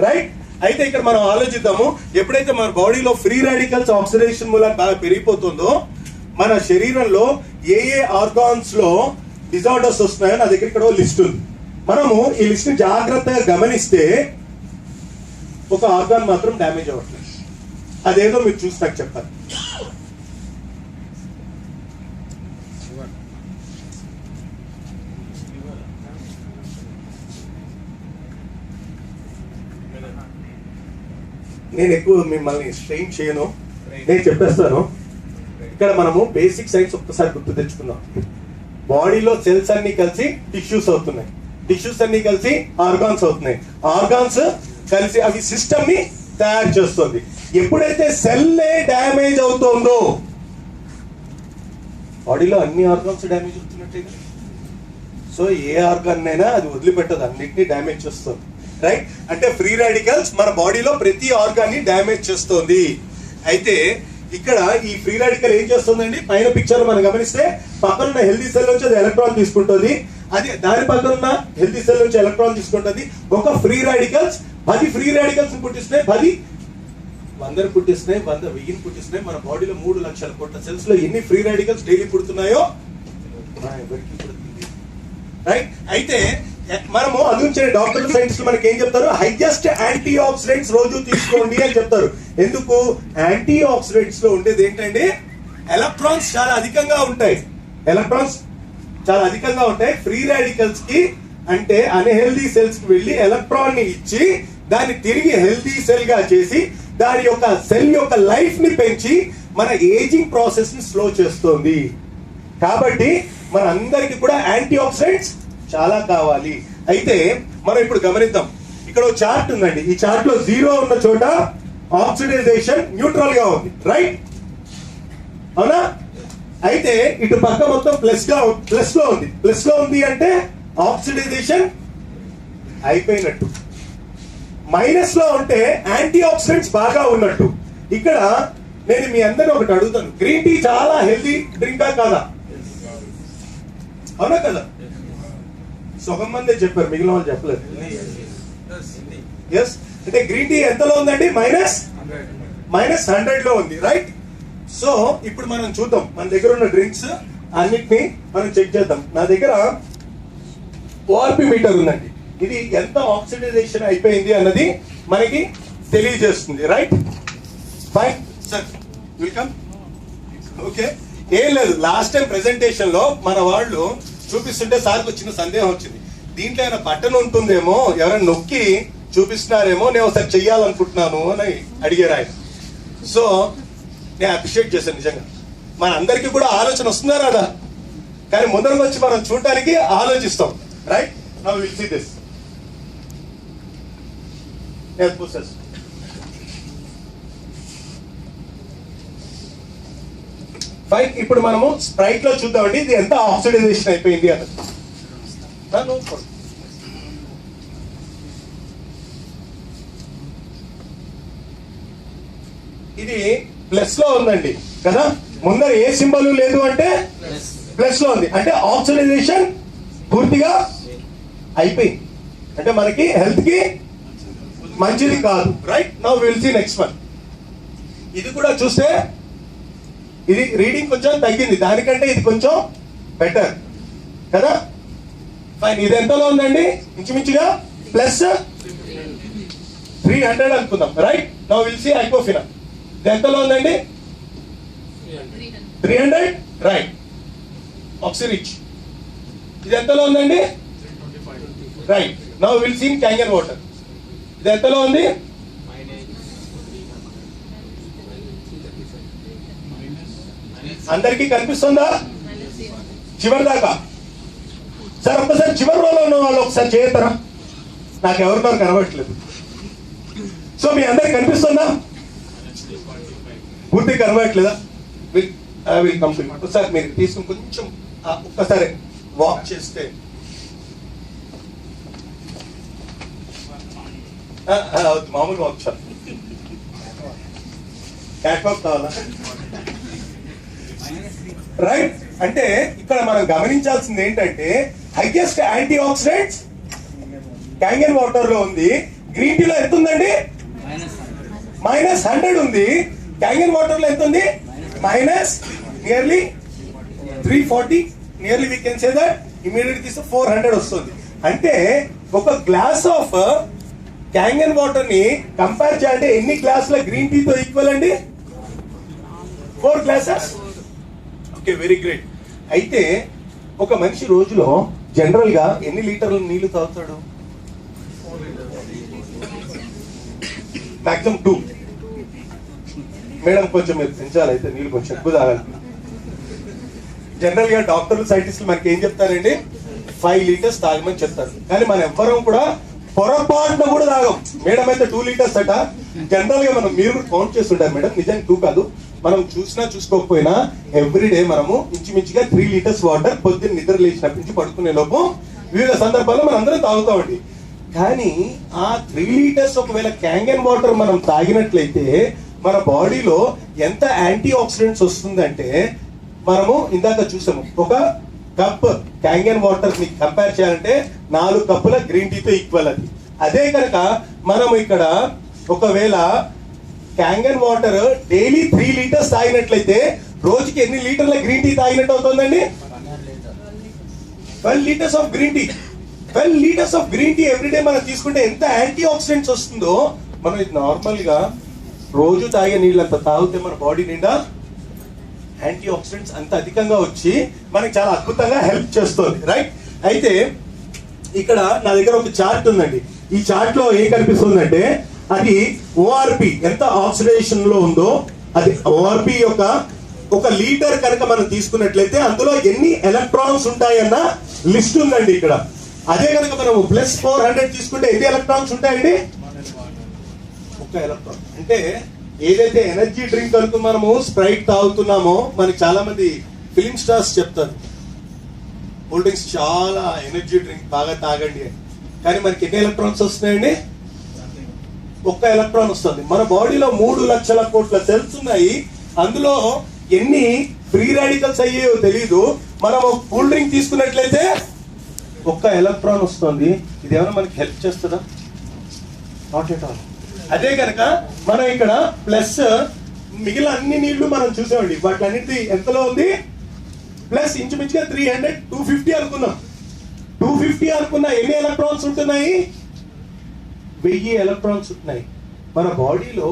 [SPEAKER 1] రైట్. అయితే ఇక్కడ మనం ఆలోచిద్దాము, ఎప్పుడైతే మన బాడీలో ఫ్రీ రాడికల్స్ ఆక్సిడేషన్ మూలంగా బాగా పెరిగిపోతుందో మన శరీరంలో ఏ ఆర్గాన్స్ లో డిజార్డర్స్ వస్తున్నాయో నా దగ్గర ఇక్కడ లిస్ట్ ఉంది. మనము ఈ లిస్ట్ ని జాగ్రత్తగా గమనిస్తే ఒక ఆర్గాన్ మాత్రం డ్యామేజ్ అవ్వట్లేదు. అదేదో మీరు చూసి నాకు చెప్పాలి. నేను ఎక్కువ మిమ్మల్ని స్ట్రెయిన్ చేయను, నేను చెప్పేస్తాను. ఇక్కడ మనము బేసిక్ సైన్స్ ఒక్కసారి గుర్తు తెచ్చుకుందాం. బాడీలో సెల్స్ అన్ని కలిసి టిష్యూస్ అవుతున్నాయి, టిష్యూస్ అన్ని కలిసి ఆర్గాన్స్ అవుతున్నాయి, ఆర్గాన్స్ కలిసి అవి సిస్టమ్ ని తయారు చేస్తుంది. ఎప్పుడైతే సెల్ డ్యామేజ్ అవుతుందో బాడీలో అన్ని ఆర్గాన్స్ డ్యామేజ్ అవుతున్నట్టే. సో ఏ ఆర్గాన్ అయినా అది వదిలిపెట్టదు, అన్నిటినీ డ్యామేజ్ చేస్తుంది. రైట్. అంటే ఫ్రీ రాడికల్స్ మన బాడీలో ప్రతి ఆర్గాన్ ని డ్యామేజ్ చేస్తుంది. అయితే ఇక్కడ ఈ ఫ్రీ రాడికల్ ఏం చేస్తుందండి, పైన పిక్చర్ మనం గమనిస్తే పక్కనున్న హెల్దీ సెల్ నుంచి అది ఎలక్ట్రాన్ తీసుకుంటుంది, అది దాని పక్కనున్న హెల్దీ సెల్ నుంచి ఎలక్ట్రాన్ తీసుకుంటుంది. ఒక ఫ్రీ రాడికల్స్ 10 ఫ్రీ రాడికల్స్ పుట్టిస్తున్నాయి, 10 100 పుట్టిస్తున్నాయి, 100 1000 పుట్టిస్తున్నాయి. మన బాడీలో 3 లక్షల కోట్ల సెల్స్ లో ఎన్ని ఫ్రీ రాడికల్స్ డైలీ పుడుతున్నాయో రైట్. అయితే మనము అందించే డాక్టర్లు సైంటిస్టులు మనకి ఏం చెప్తారు, హైయెస్ట్ యాంటీ ఆక్సిడెంట్స్ రోజు తీసుకోండి అని చెప్తారు. ఎందుకు? యాంటీ ఆక్సిడెంట్స్ లో ఉండేది ఏంటంటే ఎలక్ట్రాన్స్ చాలా అధికంగా ఉంటాయి, ఎలక్ట్రాన్స్ చాలా అధికంగా ఉంటాయి. ఫ్రీ రాడికల్స్ కి అంటే అన్హెల్దీ సెల్స్ కి వెళ్ళి ఎలక్ట్రాన్ ని ఇచ్చి దాన్ని తిరిగి హెల్దీ సెల్ గా చేసి దాని యొక్క సెల్ యొక్క లైఫ్ ని పెంచి మన ఏజింగ్ ప్రాసెస్ ని స్లో చేస్తుంది. కాబట్టి మన అందరికి కూడా యాంటీ ఆక్సిడెంట్స్ చాలా కావాలి. అయితే మనం ఇప్పుడు గమనిద్దాం, ఇక్కడ ఒక చార్ట్ ఉందండి. ఈ చార్ట్ లో 0 ఉన్న చోట ఆక్సిడైజేషన్ న్యూట్రల్ గా ఉంది. రైట్, అవునా? అయితే ఇటు పక్క మొత్తం ప్లస్ లో ఉంది. ప్లస్ లో ఉంది అంటే ఆక్సిడైజేషన్ అయిపోయినట్టు. మైనస్ లో ఉంటే యాంటీ ఆక్సిడెంట్స్ బాగా ఉన్నట్టు. ఇక్కడ నేను మీ అందరిని ఒకటి అడుగుతాను, గ్రీన్ టీ చాలా హెల్దీ డ్రింకా కాదా? అవునా కదా? సగం మందే చెప్పారు, మిగిలిన వాళ్ళు చెప్పలేదు. ఎస్, అంటే గ్రీన్ టీ ఎంతలో ఉందండి? -100 లో ఉంది. రైట్. సో ఇప్పుడు మనం చూద్దాం, మన దగ్గర ఉన్న డ్రింక్స్ అన్నిటిని మనం చెక్ చేద్దాం. నా దగ్గర ఓఆర్పి మీటర్ ఉందండి. ఇది ఎంత ఆక్సిడైజేషన్ అయిపోయింది అన్నది మనకి తెలియజేస్తుంది. Right, fine sir, welcome. Okay, ఏం లేదు, లాస్ట్ టైం ప్రెజెంటేషన్ లో మన వాళ్ళు చూపిస్తుంటే సార్కి వచ్చిన సందేహం వచ్చింది, దీంట్లో ఏమైనా బటన్ ఉంటుందేమో, ఎవరైనా నొక్కి చూపిస్తున్నారేమో, నేను ఒకసారి చెయ్యాలనుకుంటున్నాను అని అడిగారు ఆయన. సో నేను అప్రిషియేట్ చేశాను. నిజంగా మన అందరికీ కూడా ఆలోచన వస్తుందా రాదా? కానీ ముందరకు వచ్చి మనం చూడటానికి ఆలోచిస్తాం. Right, now will see this. Fine, ఇప్పుడు మనము స్ప్రైట్ లో చూద్దామండి ఇది ఎంత ఆక్సిడైజేషన్ అయిపోయింది అన్నది. ఇది ప్లస్ లో ఉందండి కదా, ముందర ఏ సింబల్ లేదు అంటే ప్లస్ లో ఉంది, అంటే ఆక్సిడైజేషన్ పూర్తిగా అయిపోయింది. అంటే మనకి హెల్త్ కి మంచిది కాదు. Right, now will see next one. ఇది కూడా చూస్తే ఇది రీడింగ్ కొంచెం తగ్గింది, దానికంటే ఇది కొంచెం బెటర్ కదా. ఫైన్, ఇది ఎంతలో ఉందండి? ఇంచుమించుగా ప్లస్ 300 అనుకుందాం. Right, now will see Aquafina. ఇది ఎంతలో ఉందండి? 300. రైట్, ఆక్సిరిచ్ ఇది ఎంతలో ఉందండి? Right, now will see Kangen water. ఇది ఎంతలో ఉంది? అందరికీ కనిపిస్తుందా చివరి దాకా? సార్ ఒక్కసారి చివరి రోలో ఉన్న వాళ్ళు ఒకసారి చేయతారా? నాకు ఎవరితో కనబడట్లేదు. సో మీ అందరికి కనిపిస్తుందా? పూర్తి కనబడట్లేదా? Will complete. ఒకసారి మీరు తీసుకుని కొంచెం ఒక్కసారి వాక్ చేస్తే మామూలు వాక్ చాలు. క్యాట్ వాక్ కావాలా? రైట్, అంటే ఇక్కడ మనం గమనించాల్సింది ఏంటంటే highest antioxidants Kangen water లో ఉంది. గ్రీన్ టీలో ఎంత ఉందండి? -100 ఉంది. క్యాంగన్ వాటర్ లో ఎంత ఉంది? Nearly 340. Nearly we can say that immediate తీస్తే 400 వస్తుంది. అంటే ఒక గ్లాస్ ఆఫ్ క్యాంగన్ వాటర్ ని కంపేర్ చేయాలంటే ఎన్ని గ్లాసుల గ్రీన్ టీతో ఈక్వల్ అండి? 4 గ్లాసెస్. Okay, very great. అయితే ఒక మనిషి రోజులో జనరల్ గా ఎన్ని లీటర్ల నీళ్లు తాగుతాడు? మాక్సిమం 2. మేడం కొంచెం మీరు పెంచాలి, అయితే నీళ్ళు కొంచెం ఎక్కువ తాగాలి. జనరల్ గా డాక్టర్లు సైంటిస్టులు మనకి ఏం చెప్తారండి? 5 లీటర్స్ తాగమని చెప్తారు. కానీ మనం ఎవ్వరం కూడా పొరపాటున కూడా తాగం. మేడం అయితే 2 లీటర్స్ అట. జనరల్ గా మీరు కూడా కౌంట్ చేస్తుంటారు మేడం, నిజానికి 2 కాదు. మనం చూసినా చూసుకోకపోయినా ఎవ్రీడే మనము ఇంచుమించుగా 3 లీటర్స్ వాటర్ పొద్దున్న నిద్ర లేచినప్పటి నుంచి పడుకునే లోపు వివిధ సందర్భాల్లో మనం అందరం తాగుతామండి. కానీ ఆ 3 లీటర్స్ ఒకవేళ క్యాంగన్ వాటర్ మనం తాగినట్లయితే మన బాడీలో ఎంత యాంటీ ఆక్సిడెంట్స్ వస్తుందంటే, మనము ఇందాక చూసాము ఒక కప్ క్యాంగన్ వాటర్ ని కంపేర్ చేయాలంటే 4 కప్పుల గ్రీన్ టీతో ఈక్వల్ అది. అదే కనుక మనం ఇక్కడ ఒకవేళ క్యాంగన్ వాటర్ డైలీ 3 లీటర్స్ తాగినట్లయితే రోజుకి ఎన్ని లీటర్ల గ్రీన్ టీ తాగినట్టు అవుతుందండి? 12 litres of green tea. 12 litres of green tea everyday మనం తీసుకుంటే ఎంత యాంటీ ఆక్సిడెంట్స్ వస్తుందో, మనం ఇది నార్మల్ గా రోజు తాగే నీళ్ళంత తాగితే మన బాడీ నిండా యాంటీ ఆక్సిడెంట్స్ అంత అధికంగా వచ్చి మనకి చాలా అద్భుతంగా హెల్ప్ చేస్తుంది. రైట్, అయితే ఇక్కడ నా దగ్గర ఒక చార్ట్ ఉందండి. ఈ చార్ట్ లో ఏం కనిపిస్తుందంటే అది ఓఆర్పి ఎంత ఆక్సిడేషన్ లో ఉందో, అది ఓఆర్పి యొక్క ఒక లీటర్ కనుక మనం తీసుకున్నట్లయితే అందులో ఎన్ని ఎలక్ట్రాన్స్ ఉంటాయన్న లిస్ట్ ఉందండి ఇక్కడ. అదే కనుక మనం +400 తీసుకుంటే ఎన్ని ఎలక్ట్రాన్స్ ఉంటాయండి? 1 ఎలక్ట్రాన్. అంటే ఏదైతే ఎనర్జీ డ్రింక్ కనుక మనము స్ప్రైట్ తాగుతున్నామో, మనకి చాలా మంది ఫిలిం స్టార్స్ చెప్తారు కూల్ డ్రింక్స్ చాలా ఎనర్జీ డ్రింక్ బాగా తాగండి అని. కానీ మనకి ఎన్ని ఎలక్ట్రాన్స్ వస్తున్నాయండి? 1 ఎలక్ట్రాన్ వస్తుంది. మన బాడీలో 3 లక్షల కోట్ల సెల్స్ ఉన్నాయి. అందులో ఎన్ని ఫ్రీ రాడికల్స్ అయ్యాయో తెలీదు. మనం ఒక కూల్ డ్రింక్ తీసుకున్నట్లయితే 1 ఎలక్ట్రాన్ వస్తుంది. ఇది ఏమైనా మనకి హెల్ప్ చేస్తుందా? Not at all. అదే కనుక మనం ఇక్కడ ప్లస్ మిగిలిన అన్ని నీళ్లు మనం చూసామండి, వాటిలన్నిటి ఎంతలో ఉంది? ప్లస్ ఇంచుమించుగా 300, 250 అనుకున్నాం. 250 అనుకున్నా ఎన్ని ఎలక్ట్రాన్స్ ఉంటున్నాయి? 1000 ఎలక్ట్రాన్స్ ఉంటున్నాయి. మన బాడీలో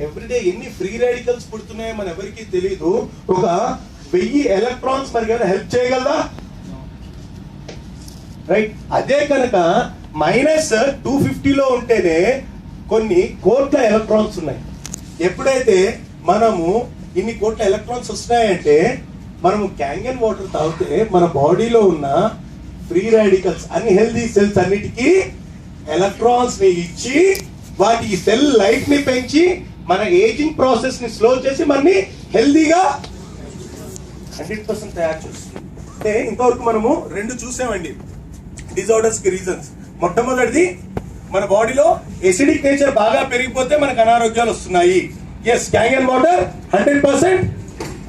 [SPEAKER 1] ఎవ్రీడే ఎన్ని ఫ్రీ రాడికల్స్ పుడుతున్నాయో మన ఎవరికి తెలియదు. ఒక 1000 ఎలక్ట్రాన్స్ మనకి ఏమైనా హెల్ప్ చేయగలదా? రైట్, అదే కనుక -250లో ఉంటేనే కొన్ని కోట్ల ఎలక్ట్రాన్స్ ఉన్నాయి. ఎప్పుడైతే మనము ఇన్ని కోట్ల ఎలక్ట్రాన్స్ వస్తున్నాయంటే మనము క్యాంగన్ వాటర్ తాగితే మన బాడీలో ఉన్న ఫ్రీ రాడికల్స్ అన్ని హెల్దీ సెల్స్ అన్నిటికీ ఎలక్ట్రాన్స్ ని ఇచ్చి వాటి సెల్ లైఫ్ ని పెంచి మన ఏజింగ్ ప్రాసెస్ ని స్లో చేసి మనని హెల్దీగా 100% తయారు చేస్తుంది. అంటే ఇంతవరకు మనము 2 చూసామండి డిజార్డర్స్ కి రీజన్స్. మొట్టమొదటిది మన బాడీలో ఎసిడిక్ నేచర్ బాగా పెరిగిపోతే మనకు అనారోగ్యాలు వస్తున్నాయి. Yes, Kangen water 100%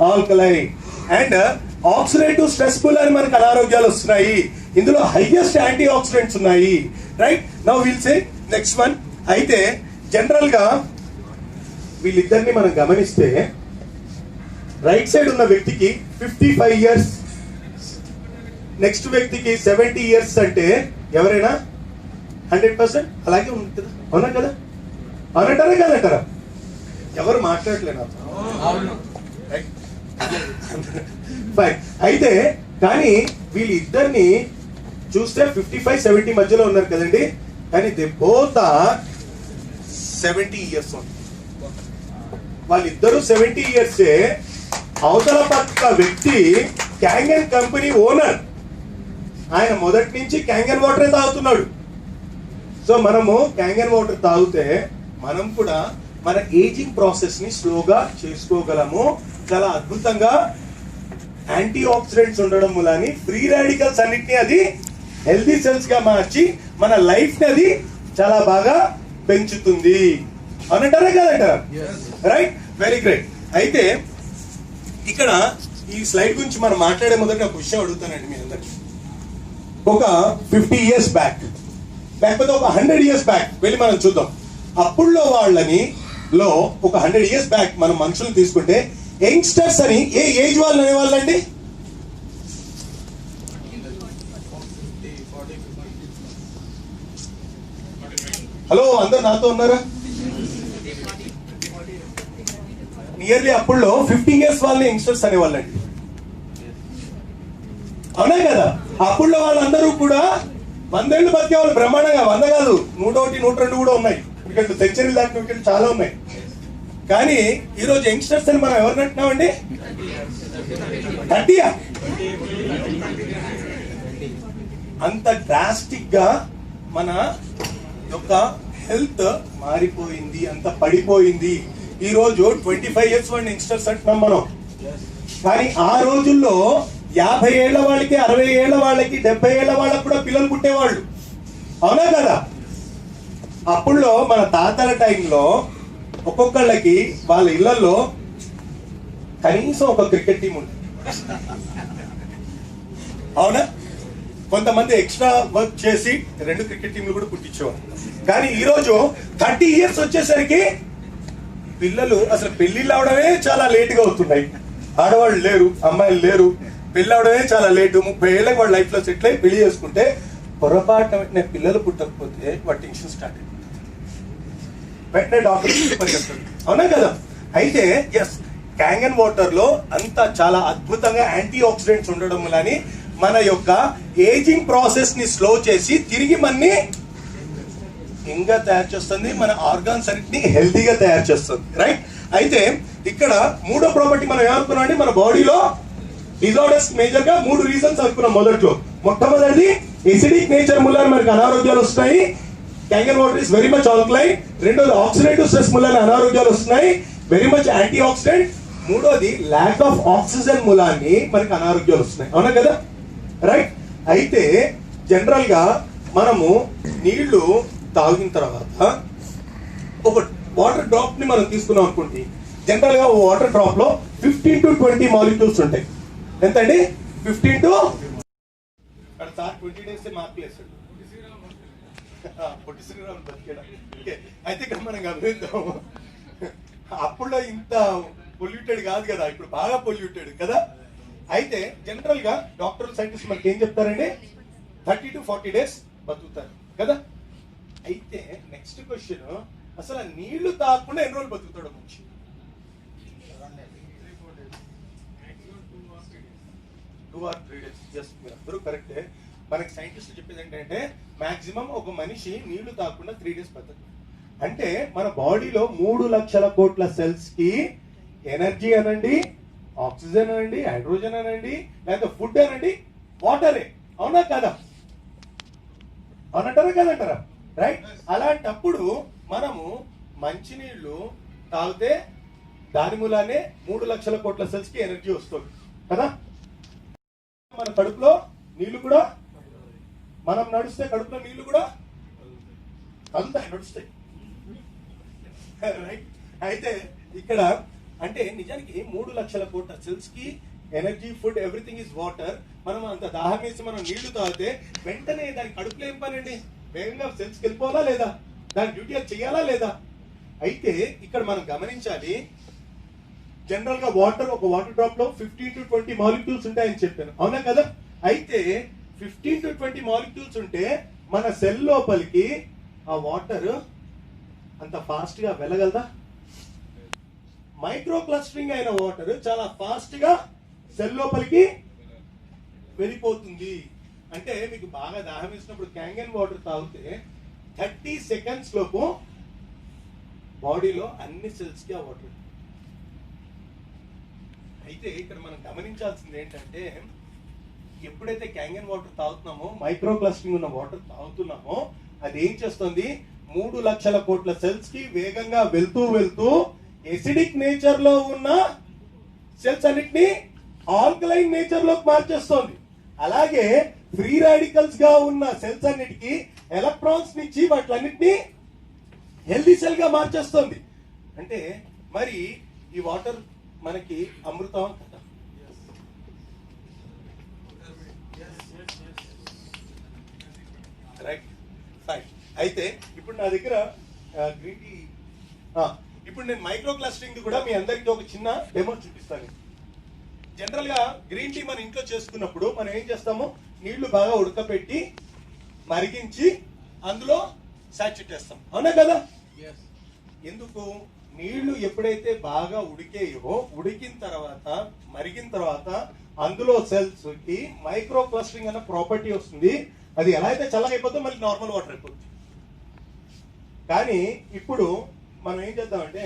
[SPEAKER 1] alkaline and oxidative stressful అని మనకు అనారోగ్యాలు వస్తున్నాయి. ఇందులో హైయెస్ట్ యాంటీ ఆక్సిడెంట్స్ ఉన్నాయి. Right, now will say next one అయితే జనరల్ గా వీళ్ళిద్దరిని మనం గమనిస్తే రైట్ సైడ్ ఉన్న వ్యక్తికి 55 ఇయర్స్, నెక్స్ట్ వ్యక్తికి 70 ఇయర్స్ అంటే ఎవరైనా 100% అలాగే ఉంటుంది. అవునా కదా? అవునంటారా కాదంటారా? ఎవరు మాట్లాడలేరు. అయితే కానీ వీళ్ళిద్దరిని చూస్తే 55-70 మధ్యలో ఉన్నారు కదండి. కానీ దే బోత్ ఆర్ 70 ఇయర్స్. వాళ్ళిద్దరూ 70 ఇయర్సే. అవతల పక్క వ్యక్తి క్యాంగన్ కంపెనీ ఓనర్. ఆయన మొదటి నుంచి క్యాంగన్ వాటరే తాగుతున్నాడు. సో మనము క్యాంగన్ వాటర్ తాగితే మనం కూడా మన ఏజింగ్ ప్రాసెస్ ని స్లోగా చేసుకోగలము. చాలా అద్భుతంగా యాంటీ ఆక్సిడెంట్స్ ఉండడం మూలాని ఫ్రీ రాడికల్స్ అన్నిటిని అది హెల్దీ సెల్స్ గా మార్చి మన లైఫ్ ని అది చాలా బాగా పెంచుతుంది. అనంటారా కదంటారా? Right, very great. అయితే ఇక్కడ ఈ స్లైడ్ గురించి మనం మాట్లాడే మొదటి ఒక విషయం అడుగుతానండి మీ అందరికి. ఒక 50 ఇయర్స్ బ్యాక్ లేకపోతే ఒక 100 ఇయర్స్ బ్యాక్ వెళ్ళి మనం చూద్దాం. అప్పుడులో వాళ్ళని ఒక 100 ఇయర్స్ బ్యాక్ మనం మనుషులు తీసుకుంటే యంగ్స్టర్స్ అని ఏ ఏజ్ వాళ్ళు అనేవాళ్ళండి? హలో, అందరు నాతో ఉన్నారా? నియర్లీ అప్పుడులో 50 ఇయర్స్ వాళ్ళని యంగ్స్టర్స్ అనేవాళ్ళండి. అవునా కదా? అప్పుడులో వాళ్ళందరూ కూడా 100 ఏళ్ళు బతికేవాళ్ళు బ్రహ్మాండంగా. 100 కాదు, 101, 102 కూడా ఉన్నాయి. వికెట్లు సెంచరీ దాటిన వికెట్లు చాలా ఉన్నాయి. కానీ ఈరోజు యంగ్స్టర్స్ అని మనం ఎవరిని అంటున్నామండి? 30. అంత డ్రాస్టిక్ గా మన యొక్క హెల్త్ మారిపోయింది, అంత పడిపోయింది. ఈ రోజు 25 ఇయర్స్ వాడిని యంగ్స్టర్స్ అంటున్నాం మనం. కానీ ఆ రోజుల్లో 50 ఏళ్ల వాళ్ళకి, 60 ఏళ్ల వాళ్ళకి, 70 ఏళ్ల వాళ్ళకి కూడా పిల్లలు పుట్టేవాళ్ళు. అవునా కదా? అప్పుడులో మన తాతల టైంలో ఒక్కొక్కళ్ళకి వాళ్ళ ఇళ్లలో కనీసం ఒక క్రికెట్ టీం ఉంటుంది. అవునా? కొంతమంది ఎక్స్ట్రా వర్క్ చేసి 2 క్రికెట్ టీంలు కూడా పుట్టించేవారు. కానీ ఈరోజు 30 ఇయర్స్ వచ్చేసరికి పిల్లలు అసలు పెళ్లిళ్ళు అవడమే చాలా లేటుగా అవుతున్నాయి. ఆడవాళ్ళు లేరు, అమ్మాయిలు లేరు, పెళ్లి అవడమే చాలా లేటు. 30 ఏళ్ళకి వాళ్ళ లైఫ్ లో సెటిల్ అయి పెళ్లి చేసుకుంటే పొరపాటున వెంటనే పిల్లలు పుట్టకపోతే వాటి టెన్షన్ స్టార్ట్ అయిపోతుంది. వెంటనే డాక్టర్ చెప్తారు. అవునా కదా? అయితే ఎస్, క్యాంగన్ వాటర్ లో అంతా చాలా అద్భుతంగా యాంటీ ఆక్సిడెంట్స్ ఉండడం వలని మన యొక్క ఏజింగ్ ప్రాసెస్ ని స్లో చేసి తిరిగి మనని ఇంకా తయారు చేస్తుంది, మన ఆర్గాన్స్ అన్నిటిని హెల్తీగా తయారు చేస్తుంది. రైట్. అయితే ఇక్కడ మూడో ప్రాపర్టీ మనం ఏమనుకున్నాం అండి? మన బాడీలో డిజార్డర్స్ మేజర్ గా 3 రీజన్స్ అనుకున్నాం. మొట్టమొదటిది ఎసిడిక్ నేచర్ మూలాన మనకి అనారోగ్యాలు వస్తాయి. Kangen water is very much alkaline. రెండోది ఆక్సిడేటివ్ స్ట్రెస్ మూలాన అనారోగ్యాలు వస్తున్నాయి, వెరీ మచ్ యాంటీ ఆక్సిడెంట్. మూడోది ల్యాక్ ఆఫ్ ఆక్సిజన్ మూలాన్ని మనకి అనారోగ్యాలు వస్తున్నాయి. అవునా కదా? రైట్. అయితే జనరల్ గా మనము నీళ్లు తాగిన తర్వాత ఒక వాటర్ డ్రాప్ ని మనం తీసుకున్నాం అనుకోండి. జనరల్ గా వాటర్ డ్రాప్ లో 15 to 20 మాలిక్యూల్స్ ఉంటాయి. ఎంతండి? 15 to 20 డేస్ మార్కులు వేస్తాడు. అయితే ఇక్కడ మనం గమనిద్దాం, అప్పుడులో ఇంత పొల్యూటెడ్ కాదు కదా, ఇప్పుడు బాగా పొల్యూటెడ్ కదా. అయితే జనరల్ గా డాక్టర్ సైంటిస్ట్ మనకి ఏం చెప్తారండి? 30 to 40 డేస్ బతుకుతారు కదా. అయితే నెక్స్ట్ క్వశ్చన్, అసలు నీళ్లు తాగకుండా ఎన్ని రోజులు బతుకుతాడు మనిషి? 2 or 3 days. జస్ట్ మీరు అందరూ కరెక్టే. మనకి సైంటిస్ట్ చెప్పేది ఏంటంటే మాక్సిమం ఒక మనిషి నీళ్లు తాగకుండా 3 డేస్ బతుకు. అంటే మన బాడీలో 3 లక్షల కోట్ల సెల్స్ కి ఎనర్జీ అనండి, ఆక్సిజన్ అనండి, హైడ్రోజన్ అనండి, లేదా ఫుడ్ అనండి, వాటరే. అవునా కదా? అవునంటారా కదంటారా? రైట్. అలాంటప్పుడు మనము మంచినీళ్లు తాగితే దాని మూలానే 3 లక్షల కోట్ల సెల్స్ కి ఎనర్జీ వస్తుంది కదా. మన కడుపులో నీళ్లు కూడా, మనం నడిస్తే కడుపులో నీళ్లు కూడా అంతా నడుస్తాయి. రైట్. అయితే ఇక్కడ అంటే నిజానికి 3 లక్షల కోట్ల సెల్స్ కి energy, food, everything is water. మనం అంత దాహం వేసి మనం నీళ్లు తాగితే వెంటనే దాని కడుపులో ఏం పనండి? వేగంగా సెల్స్కి వెళ్ళిపోవాలా లేదా? దాని డ్యూటీ అది చేయాలా లేదా? అయితే ఇక్కడ మనం గమనించాలి, జనరల్ గా ఒక వాటర్ డ్రాప్ లో 15 to 20 మాలిక్యూల్స్ ఉంటాయని చెప్పాను, అవునా కదా? అయితే 15 to 20 మాలిక్యూల్స్ ఉంటే మన సెల్ లోపలికి ఆ వాటర్ అంత ఫాస్ట్ గా వెళ్ళగలదా? మైక్రో క్లస్టరింగ్ అయిన వాటర్ చాలా ఫాస్ట్ గా సెల్ లోపలికి వెళ్ళిపోతుంది. అంటే మీకు బాగా దాహం వేసినప్పుడు క్యాంగన్ వాటర్ తాగితే 30 seconds లోపు బాడీలో అన్ని సెల్స్ కి ఆ వాటర్. అయితే ఇక్కడ మనం గమనించాల్సింది ఏంటంటే, ఎప్పుడైతే క్యాంగన్ వాటర్ తాగుతున్నామో, మైక్రో క్లస్టరింగ్ ఉన్న వాటర్ తాగుతున్నామో, అది ఏం చేస్తుంది, 3 లక్షల కోట్ల సెల్స్ కి వేగంగా వెళ్తూ ఎసిడిక్ నేచర్ లో ఉన్న సెల్స్ అన్నిటిని ఆల్కలైన్ నేచర్ లోకి మార్చేస్తుంది. అలాగే ఫ్రీ రాడికల్స్ గా ఉన్న సెల్స్ అన్నిటికి ఎలక్ట్రాన్స్ నుంచి వాటిలన్నిటిని హెల్దీ సెల్ గా మార్చేస్తుంది. అంటే మరి ఈ వాటర్ మనకి అమృతం కదా? Right, fine. అయితే ఇప్పుడు నా దగ్గర గ్రీన్ టీ, ఇప్పుడు నేను మైక్రో క్లస్టరింగ్ కూడా మీ అందరికీ ఒక చిన్న డెమో చూపిస్తాను. జనరల్ గా గ్రీన్ టీ మన ఇంట్లో చేసుకున్నప్పుడు మనం ఏం చేస్తాము, నీళ్లు బాగా ఉడకపెట్టి మరిగించి అందులో సాచురేట్ చేస్తాం, అవునా కదా? ఎందుకు? నీళ్లు ఎప్పుడైతే బాగా ఉడికిన తర్వాత మరిగిన తర్వాత అందులో సెల్స్ కి మైక్రో క్లస్టరింగ్ అనే ప్రాపర్టీ వస్తుంది. అది ఎలా అయితే చల్లగా అయిపోతుందో మళ్ళీ నార్మల్ వాటర్ అయిపోతుంది. కానీ ఇప్పుడు మనం ఏం చేద్దామంటే,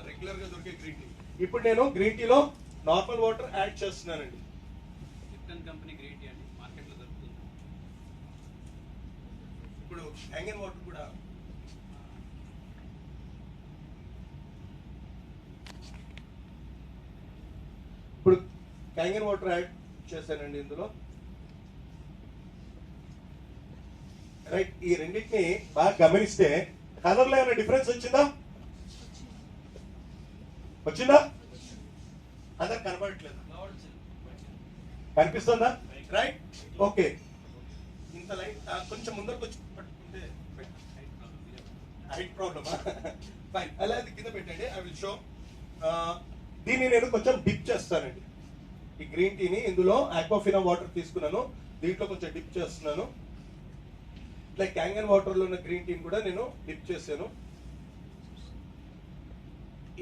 [SPEAKER 1] రెగ్యులర్ గా దొరికే గ్రీన్ టీ, ఇప్పుడు నేను గ్రీన్ టీలో నార్మల్ వాటర్ యాడ్ చేస్తున్నానండి.
[SPEAKER 2] కంపెనీ గ్రీన్ టీ అండి, మార్కెట్ లో దొరుకుతుంది.
[SPEAKER 1] ఇప్పుడు హ్యాంగన్ వాటర్ కూడా ఇప్పుడు క్యాంగన్ వాటర్ యాడ్ చేశానండి ఇందులో. రైట్, ఈ రెండింటిని బాగా గమనిస్తే కలర్ లో ఏమైనా డిఫరెన్స్ వచ్చిందా? అందరు కనబడట్లేదు, కనిపిస్తుందా? Right, okay. ఇంత లైట్ కొంచెం ముందరకు వచ్చి పట్టుకుంటే హైట్ ప్రాబ్లమా? ఫైన్, అలా అది కింద పెట్టండి. I will show. దీన్ని నేను కొంచెం డిప్ చేస్తానండి. ఈ గ్రీన్ టీని ఇందులో ఆక్వాఫినా వాటర్ తీసుకున్నాను, దీంట్లో కొంచెం డిప్ చేస్తున్నాను. ఇట్లా క్యాంగన్ వాటర్ లో ఉన్న గ్రీన్ టీని కూడా నేను డిప్ చేశాను.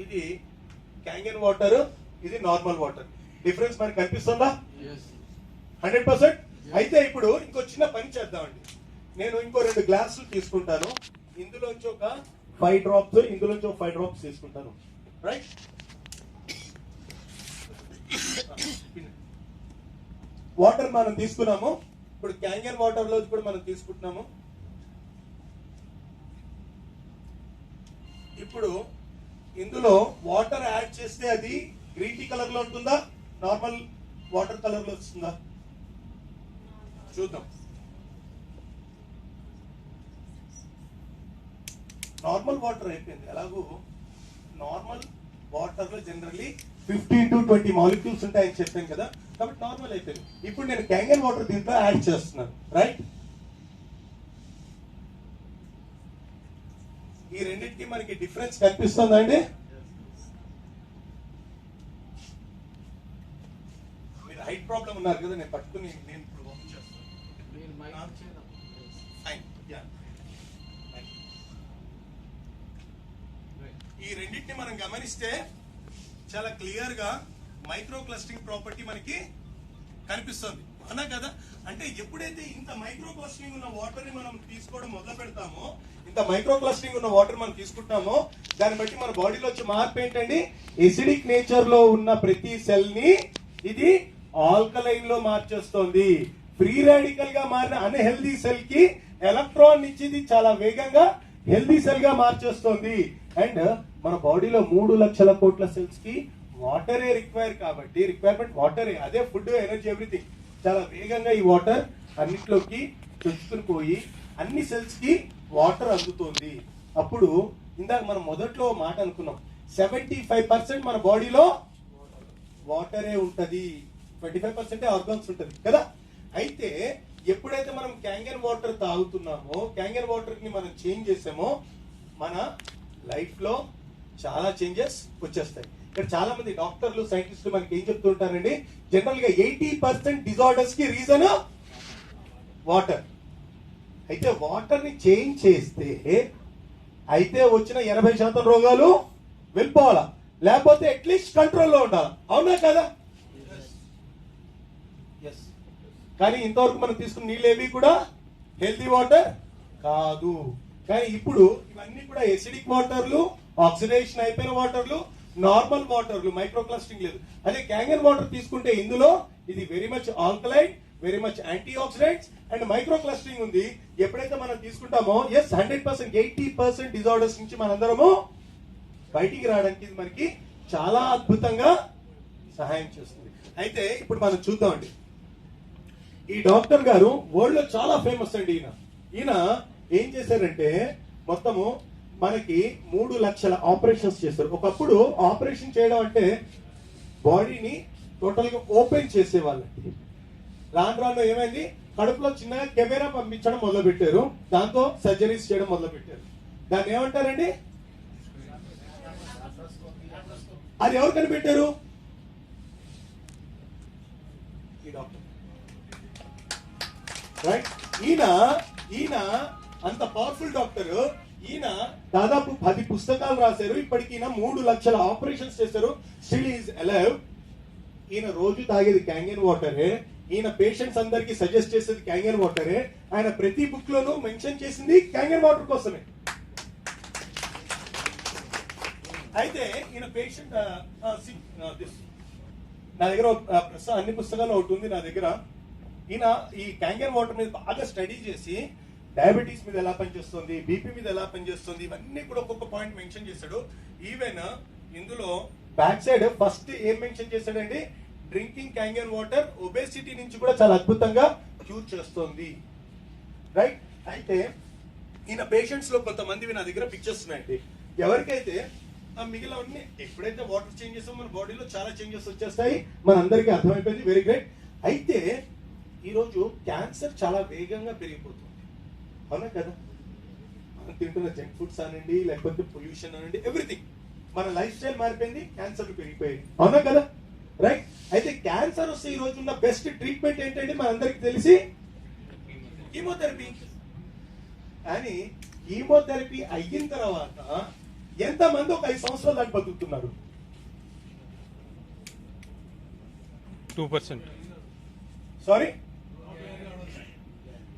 [SPEAKER 1] ఇది క్యాంగన్ వాటర్, ఇది నార్మల్ వాటర్. డిఫరెన్స్ మనకి కనిపిస్తుందా? 100%. అయితే ఇప్పుడు ఇంకో చిన్న పని చేద్దామండి. నేను ఇంకో 2 గ్లాసులు తీసుకుంటాను. ఇందులోంచి ఒక 5 drops, ఇందులోంచి ఒక 5 drops తీసుకుంటాను. రైట్, వాటర్ మనం తీసుకున్నాము. ఇప్పుడు క్యాంగన్ వాటర్ లో కూడా మనం తీసుకుంటున్నాము. ఇప్పుడు ఇందులో వాటర్ యాడ్ చేస్తే అది గ్రీన్ టీ కలర్ లో ఉంటుందా, నార్మల్ వాటర్ కలర్ లో వస్తుందా? చూద్దాం. నార్మల్ వాటర్ అయిపోయింది. ఎలాగో నార్మల్ వాటర్ లో జనరల్లీ 15 to 20 మాలిక్యూల్స్ ఉంటాయని చెప్పాను కదా, కాబట్టి నార్మల్ అయిపోయింది. ఇప్పుడు నేను క్యాంగన్ వాటర్ దీంట్లో యాడ్ చేస్తున్నాను. రైట్, ఈ రెండింటికి మనకి డిఫరెన్స్ కనిపిస్తుందా అండి? మీరు హైట్ ప్రాబ్లం ఉన్నారు కదా, నేను పట్టుకుని నేను ఇప్పుడు వాక్ చేస్తాను. ఈ రెండింటిని మనం గమనిస్తే చాలా క్లియర్ గా మైక్రో క్లస్టరింగ్ ప్రాపర్టీ మనకి కనిపిస్తుంది, అవునా కదా? అంటే ఎప్పుడైతే ఇంత మైక్రో క్లస్టరింగ్ ఉన్న వాటర్ ని మనం తీసుకోవడం మొదలు పెడతామో, ఇంత మైక్రో క్లస్టరింగ్ ఉన్న వాటర్ మనం తీసుకుంటామో, దాన్ని బట్టి మన బాడీలో వచ్చే మార్పు ఏంటండి, ఎసిడిక్ నేచర్ లో ఉన్న ప్రతి సెల్ ని ఇది ఆల్కలైన్ లో మార్చేస్తుంది. ఫ్రీ రాడికల్ గా మారిన అన్హెల్దీ సెల్ కి ఎలక్ట్రాన్ ఇచ్చేది చాలా వేగంగా హెల్దీ సెల్ గా మార్చేస్తుంది. అండ్ మన బాడీలో 3 లక్షల కోట్ల సెల్స్ కి వాటరే రిక్వైర్, కాబట్టి రిక్వైర్మెంట్ వాటరే, అదే ఫుడ్, ఎనర్జీ, ఎవ్రీథింగ్. చాలా వేగంగా ఈ వాటర్ అన్నిట్లోకి చొచ్చుకుని పోయి అన్ని సెల్స్ కి వాటర్ అందుతుంది. అప్పుడు ఇందాక మనం మొదట్లో మాట అనుకున్నాం, 75% మన బాడీలో వాటరే ఉంటది, 25% ఆర్గాన్స్ ఉంటది కదా. అయితే ఎప్పుడైతే మనం క్యాంగన్ వాటర్ తాగుతున్నామో, క్యాంగన్ వాటర్ ని మనం చేంజ్ చేసామో మన లైఫ్ లో చాలా చేంజెస్ వచ్చేస్తాయి. ఇక్కడ చాలా మంది డాక్టర్లు, సైంటిస్టులు మనకి ఏం చెప్తుంటారండి, జనరల్ గా 80% డిజార్డర్స్ కి రీజన్ వాటర్. అయితే వాటర్ ని చేంజ్ చేస్తే అయితే వచ్చిన 80% రోగాలు వెళ్ళిపోవాలా, లేకపోతే అట్లీస్ట్ కంట్రోల్లో ఉండాలి. అవునా కదా? ఎస్. కానీ ఇంతవరకు మనం తీసుకున్న నీళ్ళు ఏవి కూడా హెల్తీ వాటర్ కాదు. కానీ ఇప్పుడు ఇవన్నీ కూడా ఎసిడిక్ వాటర్లు, ఆక్సిడేషన్ అయిపోయిన వాటర్లు, నార్మల్ వాటర్లు, మైక్రో క్లస్టరింగ్ లేదు. అదే క్యాంగన్ వాటర్ తీసుకుంటే ఇందులో ఇది very much alkaline, very much antioxidants and micro clustering ఉంది. ఎప్పుడైతే మనం తీసుకుంటామో 100% 80% డిజార్డర్స్ నుంచి మనందరము బయటికి రావడానికి ఇది మనకి చాలా అద్భుతంగా సహాయం చేస్తుంది. అయితే ఇప్పుడు మనం చూద్దామండి, ఈ డాక్టర్ గారు వరల్డ్ లో చాలా ఫేమస్ అండి. ఈయన ఏం చేశారంటే మొత్తము మనకి 3 లక్షల ఆపరేషన్స్ చేశారు. ఒకప్పుడు ఆపరేషన్ చేయడం అంటే బాడీని టోటల్ గా ఓపెన్ చేసేవాళ్ళండి. రాను ఏమైంది, కడుపులో చిన్నగా కెమెరా పంపించడం మొదలు పెట్టారు, దాంతో సర్జరీస్ చేయడం మొదలు పెట్టారు. దాన్ని ఏమంటారండి? అది ఎవరు కనిపెట్టారు? ఈ డాక్టర్. రైట్. ఈయన అంత పవర్ఫుల్ డాక్టర్. ఈయన దాదాపు 10 పుస్తకాలు రాశారు. ఇప్పటికి ఈయన 3 లక్షల ఆపరేషన్స్ చేశారు. Still is alive. ఈయన రోజు తాగేది క్యాంగన్ వాటరే. ఈయన పేషెంట్స్ అందరికి సజెస్ట్ చేసేది క్యాంగన్ వాటరే. ఆయన ప్రతి బుక్ లోనూ మెన్షన్ చేసింది క్యాంగన్ వాటర్ కోసమే. అయితే ఈయన పేషెంట్ నా దగ్గర అన్ని పుస్తకాలు ఒకటి ఉంది నా దగ్గర. ఈయన ఈ క్యాంగన్ వాటర్ మీద బాగా స్టడీ చేసి డయాబెటీస్ మీద ఎలా పనిచేస్తుంది, బీపీ మీద ఎలా పనిచేస్తుంది, ఇవన్నీ కూడా ఒక్కొక్క పాయింట్ మెన్షన్ చేశాడు. ఈవెన్ ఇందులో బ్యాక్ సైడ్ ఫస్ట్ ఏం మెన్షన్ చేశాడండి, డ్రింకింగ్ క్యాంగన్ వాటర్ ఒబేసిటీ నుంచి కూడా చాలా అద్భుతంగా క్యూర్ చేస్తుంది. రైట్. అయితే ఈయన పేషెంట్స్ లో కొంతమంది నా దగ్గర పిక్చర్స్ ఉన్నాయండి. ఎవరికైతే మిగిలినవన్నీ ఎప్పుడైతే వాటర్ చేంజ్ చేస్తామో మన బాడీలో చాలా చేంజెస్ వచ్చేస్తాయి, మనందరికీ అర్థమైపోయింది. Very great. అయితే ఈరోజు క్యాన్సర్ చాలా వేగంగా పెరిగిపోతుంది. అవునా కదా? మనం తింటున్న జంక్ ఫుడ్స్ అనండి, లేకపోతే పొల్యూషన్ అనండి, ఎవ్రీథింగ్ మన లైఫ్ స్టైల్ మారిపోయింది, క్యాన్సర్ పెరిగిపోయింది. అవునా కదా? రైట్. అయితే క్యాన్సర్ వస్తే ఈ రోజు ఉన్న బెస్ట్ ట్రీట్మెంట్ ఏంటంటే మనందరికి తెలిసి కీమోథెరపీ. కానీ కీమోథెరపీ అయిన తర్వాత ఎంతమంది ఒక 5 సంవత్సరాలు దాకా బతుకుతున్నారు?
[SPEAKER 3] 2%.
[SPEAKER 1] సారీ,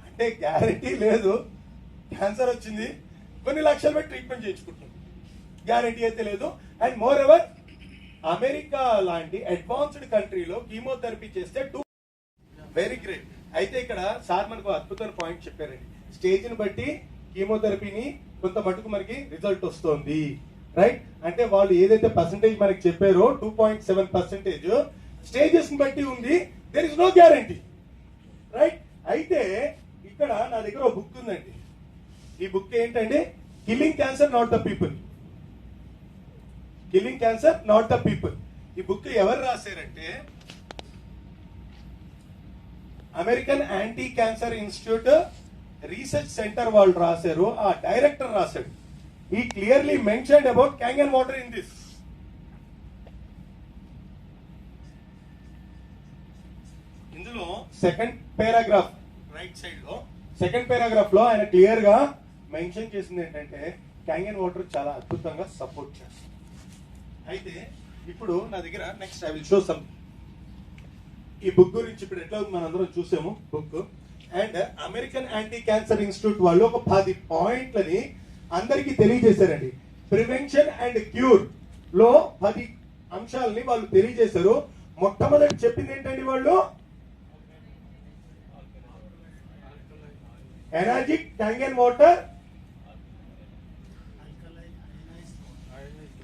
[SPEAKER 1] అంటే గ్యారంటీ లేదు. క్యాన్సర్ వచ్చింది, కొన్ని లక్షలు పెట్టి ట్రీట్మెంట్ చేయించుకుంటున్నాం, గ్యారంటీ అయితే లేదు. అండ్ మోర్ ఎవర్ అమెరికా లాంటి అడ్వాన్స్డ్ కంట్రీలో కీమోథెరపీ చేస్తే వెరీ గ్రేట్. అయితే ఇక్కడ సార్ మనకు అద్భుతమైన పాయింట్ చెప్పారండి, స్టేజ్ ని బట్టి కీమోథెరపీని కొంత మటుకు మనకి రిజల్ట్ వస్తుంది. రైట్. అంటే వాళ్ళు ఏదైతే పర్సంటేజ్ మనకి చెప్పారో 2.7% స్టేజెస్ ని బట్టి ఉంది. There is no guarantee. Right. అయితే ఇక్కడ నా దగ్గర ఒక బుక్ ఉందండి. ఈ బుక్ ఏంటంటే killing cancer not the people. Killing cancer not the people. ఈ బుక్ ఎవరు రాశారంటే American anti cancer institute research centre వాళ్ళు రాశారు. ఆ డైరెక్టర్ రాశాడు. ఈ clearly mentioned about Kangen water in this. ఇందులో సెకండ్ పారాగ్రాఫ్ రైట్ సైడ్ లో సెకండ్ పారాగ్రాఫ్ లో ఆయన క్లియర్ గా మెన్షన్ చేసింది ఏంటంటే క్యాంగన్ వాటర్ చాలా అద్భుతంగా సపోర్ట్ చేస్తుంది. అయితే ఇప్పుడు నా దగ్గర next I will show some. ఈ బుక్ గురించి ఇప్పుడు ఎట్లా మనందరం చూసాము book. And American anti cancer institute వాళ్ళు ఒక 10 పాయింట్లని అందరికీ తెలియజేశారండి. ప్రివెన్షన్ అండ్ క్యూర్ లో 10 అంశాలని వాళ్ళు తెలియజేశారు. మొట్టమొదటి చెప్పింది ఏంటండి వాళ్ళు, ఎనర్జిక్ క్యాంగన్ వాటర్.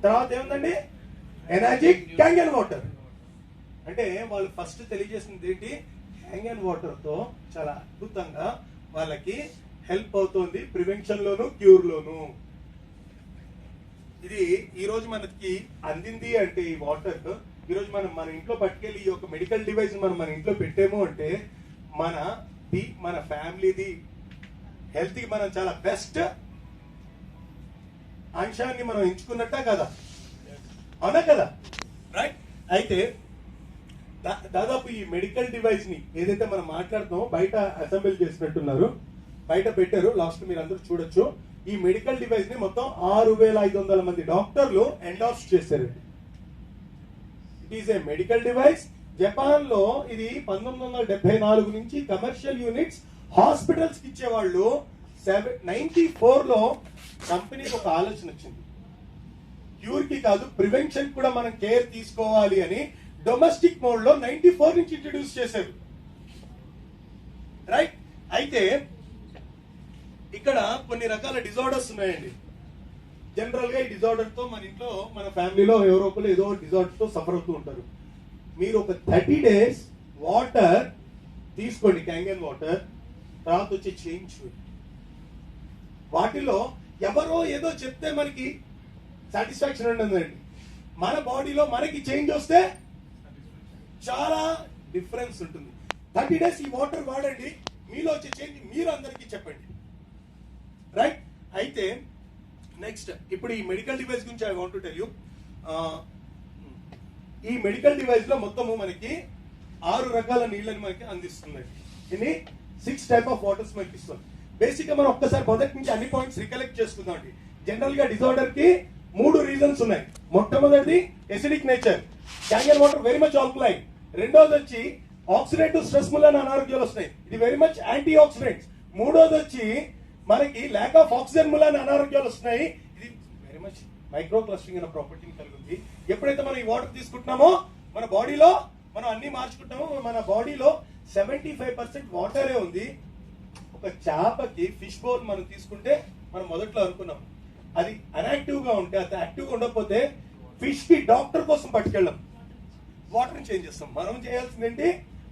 [SPEAKER 1] తర్వాత ఏముందండి, ఎనర్జిక్ క్యాంగన్ వాటర్. అంటే వాళ్ళు ఫస్ట్ తెలియజేసింది ఏంటి, క్యాంగన్ వాటర్ తో చాలా అద్భుతంగా వాళ్ళకి హెల్ప్ అవుతుంది ప్రివెన్షన్ లోను క్యూర్ లోను. ఇది ఈ రోజు మనకి అందింది అంటే ఈ వాటర్ ఈ రోజు మనం మన ఇంట్లో పట్టుకెళ్ళి ఈ యొక్క మెడికల్ డివైస్ మనం మన ఇంట్లో పెట్టాము అంటే మన మన ఫ్యామిలీది హెల్త్ కి మనం చాలా బెస్ట్ అంశాన్ని మనం ఎంచుకున్నట్టా కదా, అవునా కదా, రైట్? అయితే దాదాపు ఈ మెడికల్ డివైస్ ని ఏదైతే మనం మాట్లాడుతున్నామో బయట అసెంబ్లీ చేసినట్టున్నారు, బయట పెట్టారు, లాస్ట్ మీరు అందరూ చూడొచ్చు. ఈ మెడికల్ డివైస్ ని మొత్తం 6,500 మంది డాక్టర్లు ఎండార్స్ చేశారు. It is A medical device. Japan లో ఇది 1974 నుంచి కమర్షియల్ యూనిట్స్ హాస్పిటల్స్ కి ఇచ్చేవాళ్ళు. 94 లో కంపెనీకి ఒక ఆలోచన వచ్చింది, క్యూర్ కి కాదు ప్రివెన్షన్ కూడా మనం కేర్ తీసుకోవాలి అని డొమెస్టిక్ మోడ్ లో 94 నుంచి ఇంట్రడ్యూస్ చేశారు, రైట్? అయితే ఇక్కడ కొన్ని రకాల డిజార్డర్స్ ఉన్నాయండి. జనరల్ గా ఈ డిజార్డర్ తో మన ఇంట్లో మన ఫ్యామిలీలో ఎవరో ఒకరు ఏదో డిజార్డర్ తో సఫర్ అవుతూ ఉంటారు. మీరు ఒక 30 days వాటర్ తీసుకోండి, క్యాంగన్ వాటర్, తర్వాత వచ్చి చేంజ్ వాటిలో ఎవరో ఏదో చెప్తే మనకి సాటిస్ఫాక్షన్ ఉండదండి. మన బాడీలో మనకి చేంజ్ వస్తే చాలా డిఫరెన్స్ ఉంటుంది. 30 days ఈ వాటర్ వాడండి, మీలో వచ్చే చేంజ్ మీరు అందరికీ చెప్పండి, రైట్? అయితే నెక్స్ట్ ఇప్పుడు ఈ మెడికల్ డివైస్ గురించి I want to tell you. ఈ మెడికల్ డివైస్ లో మొత్తము మనకి 6 రకాల నీళ్ళని మనకి అందిస్తుందండి. ఇది 6 type of వాటర్స్ మనకి ఇస్తుంది. బేసిక్ గా మనం ఒక్కసారి మొదటి నుంచి అన్ని పాయింట్స్ రికలెక్ట్ చేసుకుందాం అండి. జనరల్ గా డిజార్డర్ కి 3 రీజన్స్ ఉన్నాయి. మొట్టమొదటిది acidic nature, Kangen water very much alkaline. రెండోది వచ్చి ఆక్సిడేటివ్ స్ట్రెస్ మూలన అనారోగ్యాలు వస్తాయి, ఇది వెరీ మచ్ యాంటీ ఆక్సిడెంట్స్. మూడోది వచ్చి మనకి ల్యాక్ ఆఫ్ ఆక్సిజన్ మూలన అనారోగ్యాలు వస్తున్నాయి, ఇది వెరీ మచ్ మైక్రో క్లస్టరింగ్ అనే ప్రాపర్టీని కలిగి ఉంది. ఎప్పుడైతే మనం ఈ వాటర్ తీసుకుంటున్నామో మన బాడీలో మనం అన్ని మార్చుకుంటామో, మన బాడీలో 75% వాటరే ఉంది. ఒక చేపకి ఫిష్ బౌల్ మనం తీసుకుంటే మనం మొదట్లో అనుకున్నాం అది అన్యాక్టివ్ గా ఉంటే, అది యాక్టివ్ గా ఉండకపోతే ఫిష్ కి డాక్టర్ కోసం పట్టుకెళ్ళాం, వాటర్ చేంజ్ చేస్తాం. మనం చేయాల్సింది ఏంటి,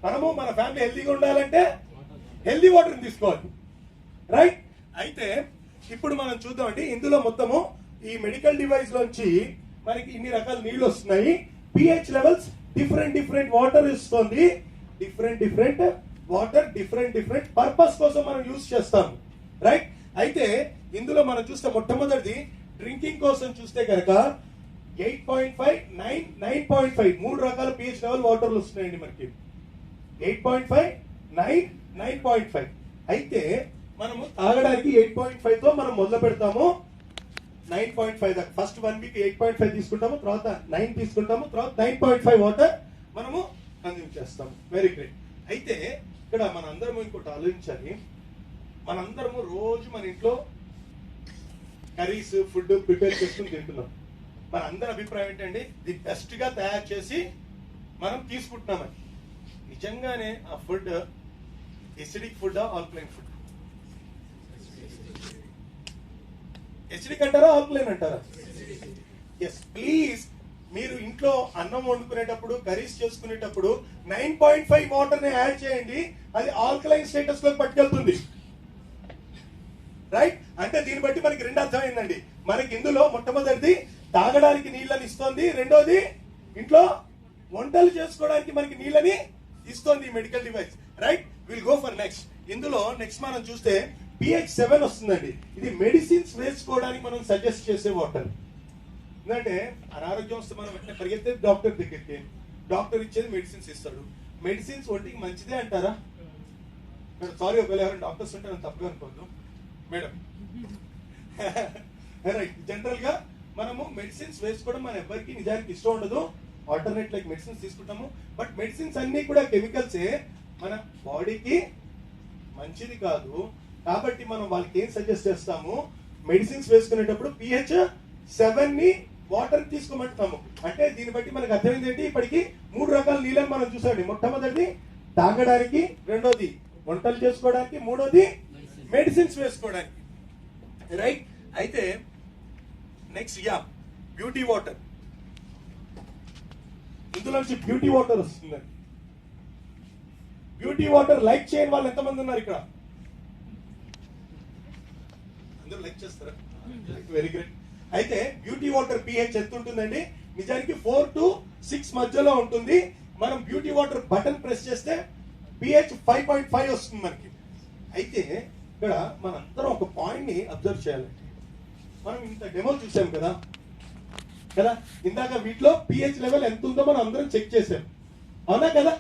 [SPEAKER 1] మనము మన ఫ్యామిలీ హెల్తీగా ఉండాలంటే హెల్తీ వాటర్ తీసుకోవాలి, రైట్? అయితే ఇప్పుడు మనం చూద్దామండి, ఇందులో మొత్తము ఈ మెడికల్ డివైస్ లోంచి మనకి ఇన్ని రకాల నీళ్లు వస్తున్నాయి. పిహెచ్ లెవెల్స్ డిఫరెంట్ వాటర్ ఇస్తుంది, డిఫరెంట్ వాటర్ డిఫరెంట్ పర్పస్ కోసం మనం యూజ్ చేస్తాం, రైట్? అయితే ఇందులో మనం చూస్తే మొట్టమొదటిది డ్రింకింగ్ కోసం చూస్తే కనుక 8.5, 9, 9.5 3 రకాల పిహెచ్ లెవెల్ వాటర్లు వస్తున్నాయండి మనకి. 8.5, 9, 9.5. అయితే మనము తాగడానికి 8.5 తో మనం మొదలు పెడతాము, 9.5 దాకా. ఫస్ట్ 1 week 8.5 తీసుకుంటాము, తర్వాత 9 తీసుకుంటాము, తర్వాత 9.5 వాటర్ మనము కన్జ్యూమ్ చేస్తాము. Very great. అయితే ఇక్కడ మనందరము ఇంకోటి ఆలోచించాలి, మనందరము రోజు మన ఇంట్లో కర్రీస్ ఫుడ్ ప్రిపేర్ చేసుకుని తింటున్నాం. మన అందరి అభిప్రాయం ఏంటండి, ది బెస్ట్ గా తయారు చేసి మనం తీసుకుంటున్నామని. నిజంగానే ఆ food acidic food alkaline food? Acidic అంటారా ఆల్కలైన్ అంటారా? ఎస్ ప్లీజ్, మీరు ఇంట్లో అన్నం వండుకునేటప్పుడు కర్రీస్ చేసుకునేటప్పుడు 9.5 వాటర్ ని యాడ్ చేయండి, అది ఆల్కలైన్ స్టేటస్ లోకి పట్టుకెళ్తుంది, రైట్? అంటే దీన్ని బట్టి మనకి రెండు అర్థమైందండి. మనకి ఇందులో మొట్టమొదటిది తాగడానికి నీళ్ళని ఇస్తుంది, రెండోది ఇంట్లో వంటలు చేసుకోవడానికి మనకి నీళ్ళని ఇస్తుంది medical device, right? Will go for next. ఇందులో నెక్స్ట్ మనం చూస్తే pH 7 వస్తుందండి. ఇది మెడిసిన్స్ వేసుకోవడానికి మనం సజెస్ట్ చేసే వాటర్. ఎందుకంటే అనారోగ్యం వస్తే మనం వెంటనే పరిగెత్తే డాక్టర్ దగ్గరికి, డాక్టర్ ఇచ్చేది మెడిసిన్స్ ఇస్తాడు. మెడిసిన్స్ ఒంటికి మంచిదే అంటారా? సారీ, ఒకవేళ ఎవరైనా డాక్టర్స్ ఉంటే నేను తప్పుగా అనుకోవద్దు మేడం. రైట్, జనరల్ గా మనము మెడిసిన్స్ వేసుకోవడం మన ఎవరికి నిజానికి ఇష్టం ఉండదు. ఆల్టర్నేట్ లైక్ మెడిసిన్స్ తీసుకుంటాము, బట్ మెడిసిన్స్ అన్ని కూడా కెమికల్సే, మన బాడీకి మంచిది కాదు. కాబట్టి మనం వాళ్ళకి ఏం సజెస్ట్ చేస్తాము, మెడిసిన్స్ వేసుకునేటప్పుడు pH 7 ని వాటర్ తీసుకోమంటున్నాము. అంటే దీన్ని బట్టి మనకు అర్థమైంది ఏంటి, ఇప్పటికి 3 రకాల నీళ్ళని మనం చూసామండి. మొట్టమొదటి తాగడానికి, రెండోది వంటలు చేసుకోవడానికి, మూడోది మెడిసిన్స్ వేసుకోవడానికి, రైట్? అయితే నెక్స్ట్ బ్యూటీ వాటర్. ఇందులో నుంచి బ్యూటీ వాటర్ వస్తుందండి. బ్యూటీ వాటర్ లైక్ చేయని వాళ్ళు ఎంతమంది ఉన్నారు ఇక్కడ? అందరూ లైక్ చేస్తారా? Very great. అయితే బ్యూటీ వాటర్ pH ఎంత ఉంటుందండి? నిజానికి 4 to 6 మధ్యలో ఉంటుంది. మనం బ్యూటీ వాటర్ బటన్ ప్రెస్ చేస్తే పిహెచ్ 5.5 వస్తుంది మనకి. అయితే ఇక్కడ మనందరం ఒక పాయింట్ ని అబ్జర్వ్ చేయాలి. మనం ఇంత డెమో చూసాం కదా కదా ఇందాక వీటిలో పిహెచ్ లెవెల్ ఎంత ఉందో మనం అందరం చెక్ చేసాం, అవునా కదా?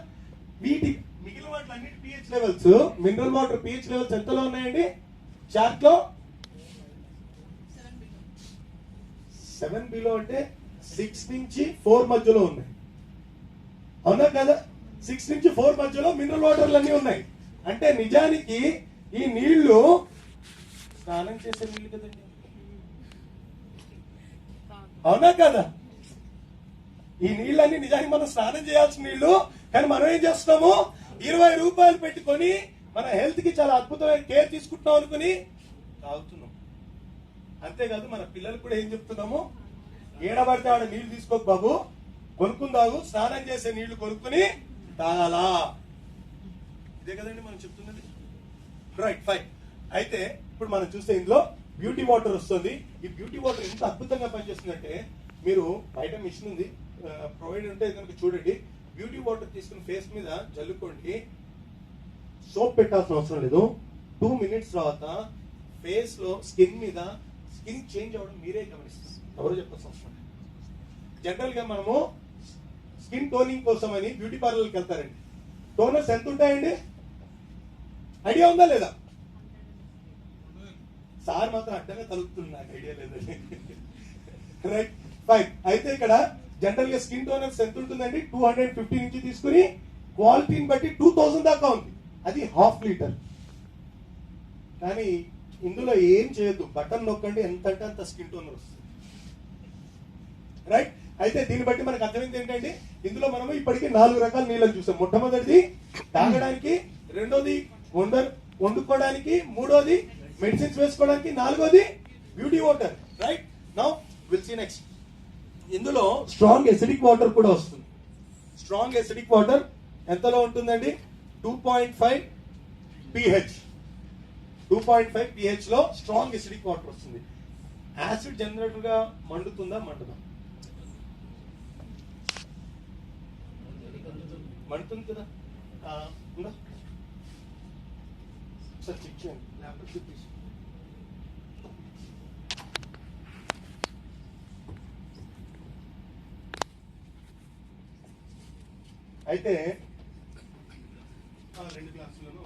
[SPEAKER 1] వీటి మిగిలిన వాటిలన్నిటి pH levels, mineral water pH levels ఎంతలో ఉన్నాయండి చార్ట్ లో? 7 బిలో అంటే 6 నుంచి 4 మధ్యలో ఉన్నాయి, అవునా కదా? 6 నుంచి 4 మధ్యలో మినరల్ వాటర్లు అన్నీ ఉన్నాయి. అంటే నిజానికి ఈ నీళ్లు స్నానం చేసే నీళ్లు కదండి, అవునా కదా? ఈ నీళ్ళన్నీ నిజానికి మనం స్నానం చేయాల్సిన నీళ్లు, కానీ మనం ఏం చేస్తున్నాము 20 రూపాయలు పెట్టుకొని మన హెల్త్ కి చాలా అద్భుతమైన కేర్ తీసుకుంటున్నాం అనుకుని తాగుతున్నాం. అంతేకాదు మన పిల్లలు కూడా ఏం చెప్తున్నాము, ఏడబడితే ఆడ నీళ్లు తీసుకోక బాబు, కొనుక్కుని తాగు, స్నానం చేసే నీళ్లు కొనుక్కుని తాగాలా. ఇదే కదండి మనం చెప్తున్నది. Right, fine. అయితే ఇప్పుడు మనం చూస్తే ఇందులో బ్యూటీ వాటర్ వస్తుంది. ఈ బ్యూటీ వాటర్ ఎంత అద్భుతంగా పనిచేస్తుందంటే, మీరు బయట మిషన్ ఉంది ప్రొవైడ్ ఉంటే కనుక చూడండి. బ్యూటీ వాటర్ తీసుకుని ఫేస్ మీద జల్లుకోండి, సోప్ పెట్టాల్సిన అవసరం లేదు. 2 మినిట్స్ తర్వాత ఫేస్ లో స్కిన్ మీద స్కిన్ చేంజ్ అవ్వడం మీరే గమనిస్తారు, ఎవరు చెప్పాల్సిన అవసరం లేదు. జనరల్ గా మనము స్కిన్ టోనింగ్ కోసం అని బ్యూటీ పార్లర్కి వెళ్తారండి. టోనర్స్ ఎంత ఉంటాయండి? ఐడియా ఉందా లేదా? సార్ మాత్రం అడ్డంగా తలుపుతుంది, నాకు ఐడియా లేదండి. Right, fine. అయితే ఇక్కడ జనరల్ గా స్కిన్ టోనర్స్ ఎంత ఉంటుందండి? 250 నుంచి తీసుకుని క్వాలిటీని బట్టి 2000 దాకా ఉంది. అది ½ లీటర్. కానీ ఇందులో ఏం చేయొద్దు, బటన్ నొక్కండి, ఎంత అంటే అంత స్కిన్ టోనర్ వస్తుంది. రైట్. అయితే దీన్ని బట్టి మనకు అర్థమైంది ఏంటంటే, ఇందులో మనము ఇప్పటికీ 4 రకాల నీళ్ళని చూసాం. మొట్టమొదటిది తాగడానికి, రెండోది వండుకోవడానికి, మూడోది మెడిసిన్స్ వేసుకోవడానికి, నాలుగోది beauty water. Right. Now will see next. ఇందులో స్ట్రాంగ్ ఎసిడిక్ వాటర్ కూడా వస్తుంది. స్ట్రాంగ్ ఎసిడిక్ వాటర్ ఎంతలో ఉంటుందండి? 2.5 pH. 2.5 pH లో స్ట్రాంగ్ ఎసిడిక్ వాటర్ వస్తుంది. యాసిడ్ జనరేటర్ గా మండుతుందా? మండుతుంది కదా. సార్ చెక్ చేయండి, ల్యాప్టాప్ చూపించి. అయితే 2 గ్లాసులను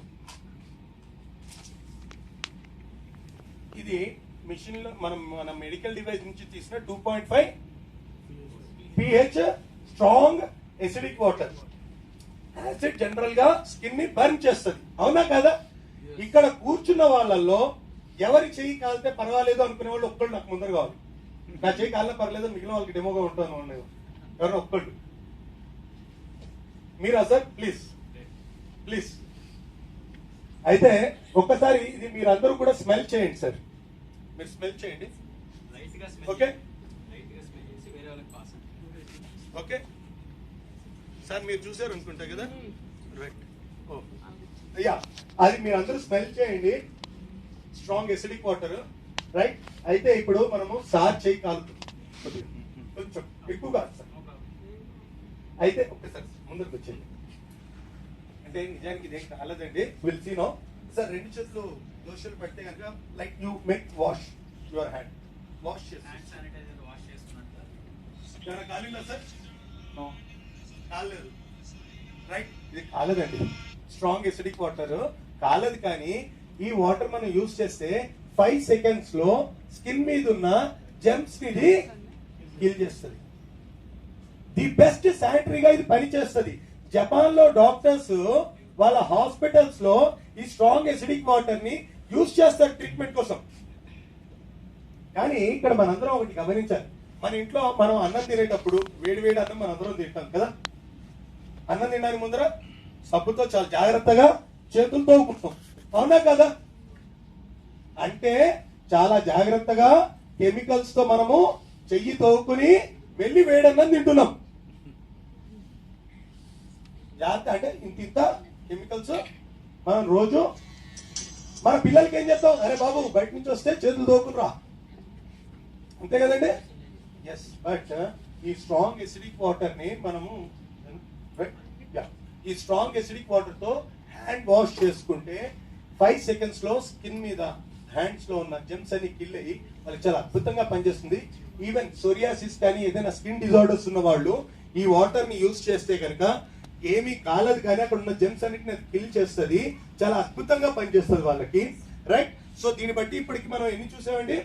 [SPEAKER 1] ఇది మిషన్ లో మన మెడికల్ డివైస్ నుంచి తీసిన 2.5 pH strong acidic water. Acid general గా స్కిన్ ని బర్న్ చేస్తుంది, అవునా కదా? ఇక్కడ కూర్చున్న వాళ్ళల్లో ఎవరి చెయ్యి కాలితే పర్వాలేదు అనుకునే వాళ్ళు ఒక్కళ్ళు నాకు ముందర కావాలి. నా చెయ్యి కాలినా పర్లేదు, మిగిలిన వాళ్ళకి డెమోగా ఉంటాను. ఎవరైనా ఒక్కళ్ళు మీరా సార్? Please please. అయితే ఒక్కసారి ఇది మీరందరూ కూడా స్మెల్ చేయండి సార్. మీరు స్మెల్ చేయండి. ఓకే ఓకే సార్, మీరు చూసారు అనుకుంటా కదా. రైట్. యా, అది మీరు అందరూ స్మెల్ చేయండి. Strong acidic water. రైట్. అయితే ఇప్పుడు మనము సార్ చేయి కాలుతుంది, కొంచెం ఎక్కువగా సార్. అయితే ఒక్కసారి ముందుకు వచ్చేయండి. అంటే నిజానికి ఇదేం కాలేదండి. Will see no. సార్ 2 చేతులు దోషాలు పెడితే కనుక like you make wash your hand. Wash చేసి కాలిందా సార్? కాలేదు. రైట్. ఇది కాలేదండి. స్ట్రాంగ్ ఎసిడిక్ వాటర్ కాలేదు. కానీ ఈ వాటర్ మనం యూజ్ చేస్తే 5 సెకండ్స్ లో స్కిన్ మీద ఉన్న జెమ్స్ ని ఇది కిల్ చేస్తుంది. ది బెస్ట్ శానిటరీగా ఇది పని చేస్తుంది. జపాన్ లో డాక్టర్స్ వాళ్ళ హాస్పిటల్స్ లో ఈ స్ట్రాంగ్ ఎసిడిక్ వాటర్ ని యూజ్ చేస్తారు ట్రీట్మెంట్ కోసం. కానీ ఇక్కడ మనందరం ఒకటి గమనించాలి. మన ఇంట్లో మనం అన్నం తినేటప్పుడు వేడి వేడి అన్నం మనందరం తింటాం కదా. అన్నం తినడానికి ముందర సబ్బుతో చాలా జాగ్రత్తగా చేతులు తోముకుంటాం, అవునా కదా? అంటే చాలా జాగ్రత్తగా కెమికల్స్ తో మనము చెయ్యి తోముకుని వెళ్ళి వేడన్నం తింటున్నాం. జాగ్రత్త. అంటే ఇంత కెమికల్స్ మనం రోజు మన పిల్లలకి ఏం చేస్తాం? అరే బాబు బయట నుంచి వస్తే చేతులు తోముకుని రా, అంతే కదండి. ఎస్. బట్ ఈ స్ట్రాంగ్ ఎసిడిక్ వాటర్ ని మనము ఈ స్ట్రాంగ్ ఎసిడిక్ వాటర్ తో హ్యాండ్ వాష్ చేసుకుంటే 5 సెకండ్స్ లో స్కిన్ మీద హ్యాండ్స్ లో ఉన్న జెమ్స్ అన్ని కిల్ అయ్యి వాళ్ళకి చాలా అద్భుతంగా పనిచేస్తుంది. ఈవెన్ సోరియాసిస్ కానీ ఏదైనా స్కిన్ డిజార్డర్స్ ఉన్న వాళ్ళు ఈ వాటర్ ని యూజ్ చేస్తే కనుక ఏమీ కాలదు, కానీ అక్కడ ఉన్న జెమ్స్ అన్నిటిని కిల్ చేస్తుంది. చాలా అద్భుతంగా పనిచేస్తుంది వాళ్ళకి, రైట్? సో దీన్ని బట్టి ఇప్పటికి మనం ఎన్ని చూసామండి?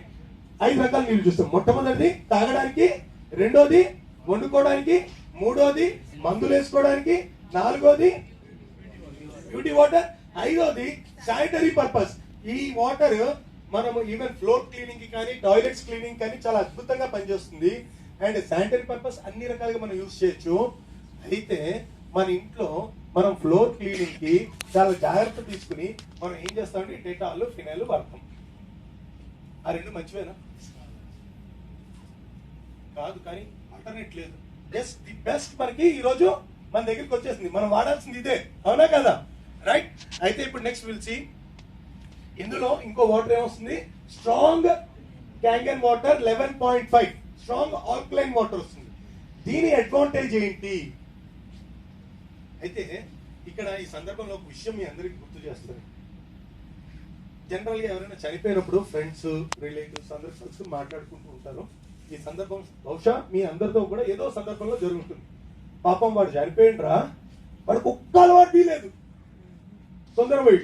[SPEAKER 1] 5 రకాల నీళ్ళు చూస్తాం. మొట్టమొదటిది తాగడానికి, రెండోది వండుకోవడానికి, మూడోది మందులు వేసుకోవడానికి, నాలుగోది బ్యూటీ వాటర్, ఐదోది శానిటరీ పర్పస్. ఈ వాటర్ మనము ఈవెన్ ఫ్లోర్ క్లీనింగ్ కి కానీ టాయిలెట్స్ క్లీనింగ్ కానీ చాలా అద్భుతంగా పనిచేస్తుంది. అండ్ శానిటరీ పర్పస్ అన్ని రకాలుగా మనం యూజ్ చేయొచ్చు. అయితే మన ఇంట్లో మనం ఫ్లోర్ క్లీనింగ్ కి చాలా జాగ్రత్త తీసుకుని మనం ఏం చేస్తామంటే డెటాల్, ఫినాయిల్ వాడతాం. ఆ రెండు మంచివేనా? కాదు, కానీ ఆల్టర్నేట్ లేదు. జస్ట్ ది బెస్ట్ మనకి ఈ రోజు మన దగ్గరికి వచ్చేసింది. మనం వాడాల్సింది ఇదే, అవునా కదా? రైట్? అయితే ఇప్పుడు నెక్స్ట్ విల్ సీ ఇందులో ఇంకో వాటర్ ఏమొస్తుంది? Strong Kangen water 11.5 strong alkaline water వస్తుంది. దీని అడ్వాంటేజ్ ఏంటి? అయితే ఇక్కడ ఈ సందర్భంలో ఒక విషయం మీ అందరికి గుర్తు చేస్తారు. జనరల్ గా ఎవరైనా చనిపోయినప్పుడు ఫ్రెండ్స్, రిలేటివ్స్ అందరూ కలిసి మాట్లాడుకుంటూ ఉంటారు. ఈ సందర్భం బహుశా మీ అందరితో కూడా ఏదో సందర్భంలో జరుగుతుంది. పాపం వాడు చనిపోయిండ్రా, వాడికి ఒక్క అలవాటు లేదు, తొందరపోయి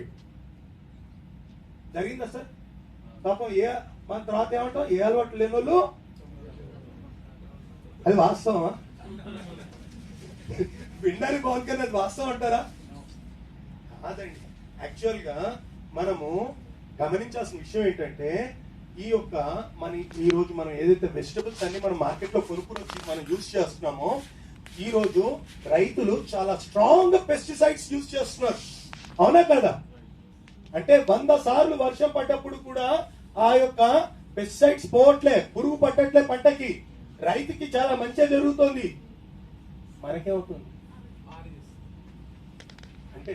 [SPEAKER 1] జరిగిందా సార్? పాపం మన తర్వాత ఏమంటాం? ఏ అలవాటు లేని వాళ్ళు, అది వాస్తవమా? వినడానికి బాగుంది, అది వాస్తవం అంటారా? కాదండి. యాక్చువల్ గా మనము గమనించాల్సిన విషయం ఏంటంటే ఈ యొక్క ఈ రోజు మనం ఏదైతే వెజిటబుల్స్ అన్ని మనం మార్కెట్ లో కొనుక్కుని వచ్చి మనం యూజ్ చేస్తున్నామో, ఈ రోజు రైతులు చాలా స్ట్రాంగ్ పెస్టిసైడ్స్ యూజ్ చేస్తున్నారు, అవునా కదా? అంటే 100 సార్లు వర్షం పడ్డప్పుడు కూడా ఆ యొక్క పెస్టిసైడ్స్ పోవట్లే, పురుగు పట్టట్లే పంటకి. రైతుకి చాలా మంచిగా జరుగుతుంది. మనకేమవుతుంది అంటే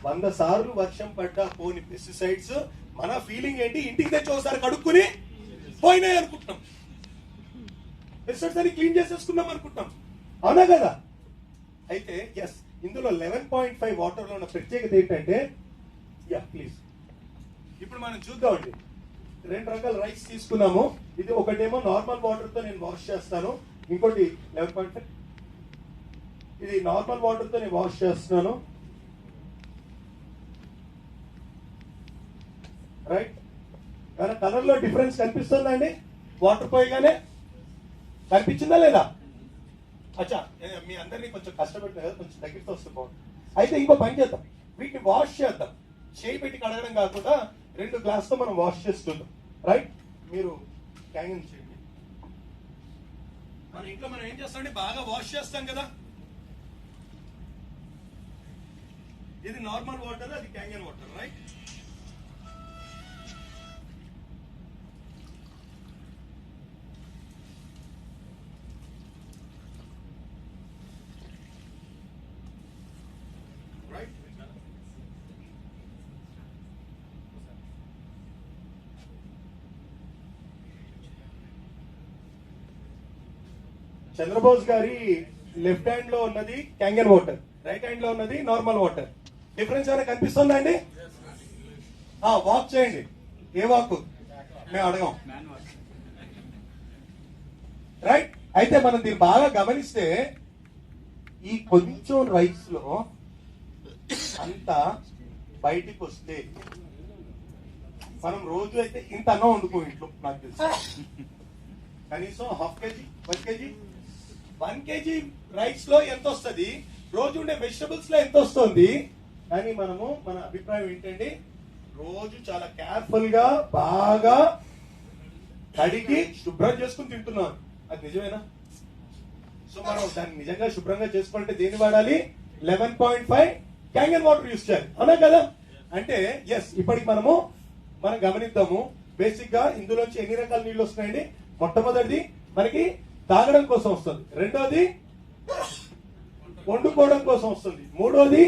[SPEAKER 1] 100 సార్లు వర్షం పడ్డా పోని పెస్టిసైడ్స్ మన ఫీలింగ్ ఏంటి? ఇంటికి తెచ్చి ఒకసారి కడుక్కుని పోయినాయి అనుకుంటున్నాం, పెస్టిసైడ్స్ అని క్లీన్ చేసేసుకున్నాం అనుకుంటున్నాం, అవునా కదా? అయితే ఎస్, ఇందులో 11.5 వాటర్ లో ఉన్న ప్రత్యేకత ఏంటంటే, యా ప్లీజ్ ఇప్పుడు మనం చూద్దామండి. 2 రకాల రైస్ తీసుకున్నాము. ఇది ఒకటేమో నార్మల్ వాటర్ తో నేను వాష్ చేస్తాను, ఇంకోటి 11.5 ఇది నార్మల్ వాటర్ తో నేను వాష్ చేస్తున్నాను, రైట్? కానీ కలర్ లో డిఫరెన్స్ కనిపిస్తుందా అండి? వాటర్ పోయగానే కనిపించిందా లేదా? అచ్చా, మీ అందరినీ కొంచెం కష్టపెట్టిన కదా, కొంచెం దగ్గరికి వస్తే బాగుంది. అయితే ఇంకో పని చేద్దాం, వీటిని వాష్ చేద్దాం. చేయి పెట్టి కడగడం కాకుండా 2 గ్లాస్ తో మనం వాష్ చేస్తుంటాం, రైట్? మీరు క్యాంగన్ చేయండి. మన ఇంట్లో మనం ఏం చేస్తామంటే బాగా వాష్ చేస్తాం కదా. ఇది నార్మల్ వాటర్, అది క్యాంగన్ వాటర్, రైట్? చంద్రబోస్ గారి లెఫ్ట్ హ్యాండ్ లో ఉన్నది క్యాంగన్ వాటర్, రైట్ హ్యాండ్ లో ఉన్నది నార్మల్ వాటర్. డిఫరెన్స్ ఏమైనా కనిపిస్తుందా అండి? వాక్ చేయండి. A walk? మేము అడగం, రైట్? అయితే మనం దీన్ని బాగా గమనిస్తే ఈ కొంచెం రైస్ లో అంతా బయటికి వస్తే మనం రోజు అయితే ఇంత అన్నం వండుకో ఇంట్లో, నాకు తెలుసు. కనీసం ½ కేజీ, 1 కేజీ, 1 కేజీ రైస్ లో ఎంత వస్తుంది? రోజు ఉండే వెజిటబుల్స్ లో ఎంత వస్తుంది? కానీ మనము మన అభిప్రాయం ఏంటండి? రోజు చాలా కేర్ఫుల్ గా బాగా కడిగి శుభ్రం చేసుకుని తింటున్నాం. అది నిజమేనా? సో మనం దాన్ని నిజంగా శుభ్రంగా చేసుకోవాలంటే దేన్ని వాడాలి? 11.5 క్యాంగన్ వాటర్ యూస్ చేయాలి, అవునా కదా? అంటే ఎస్, ఇప్పటికి మనం గమనిద్దాము. బేసిక్ గా ఇందులోంచి ఎన్ని రకాల నీళ్లు వస్తున్నాయండి? మొట్టమొదటిది మనకి తాగడం కోసం వస్తుంది, రెండోది వండుకోవడం కోసం వస్తుంది, మూడోది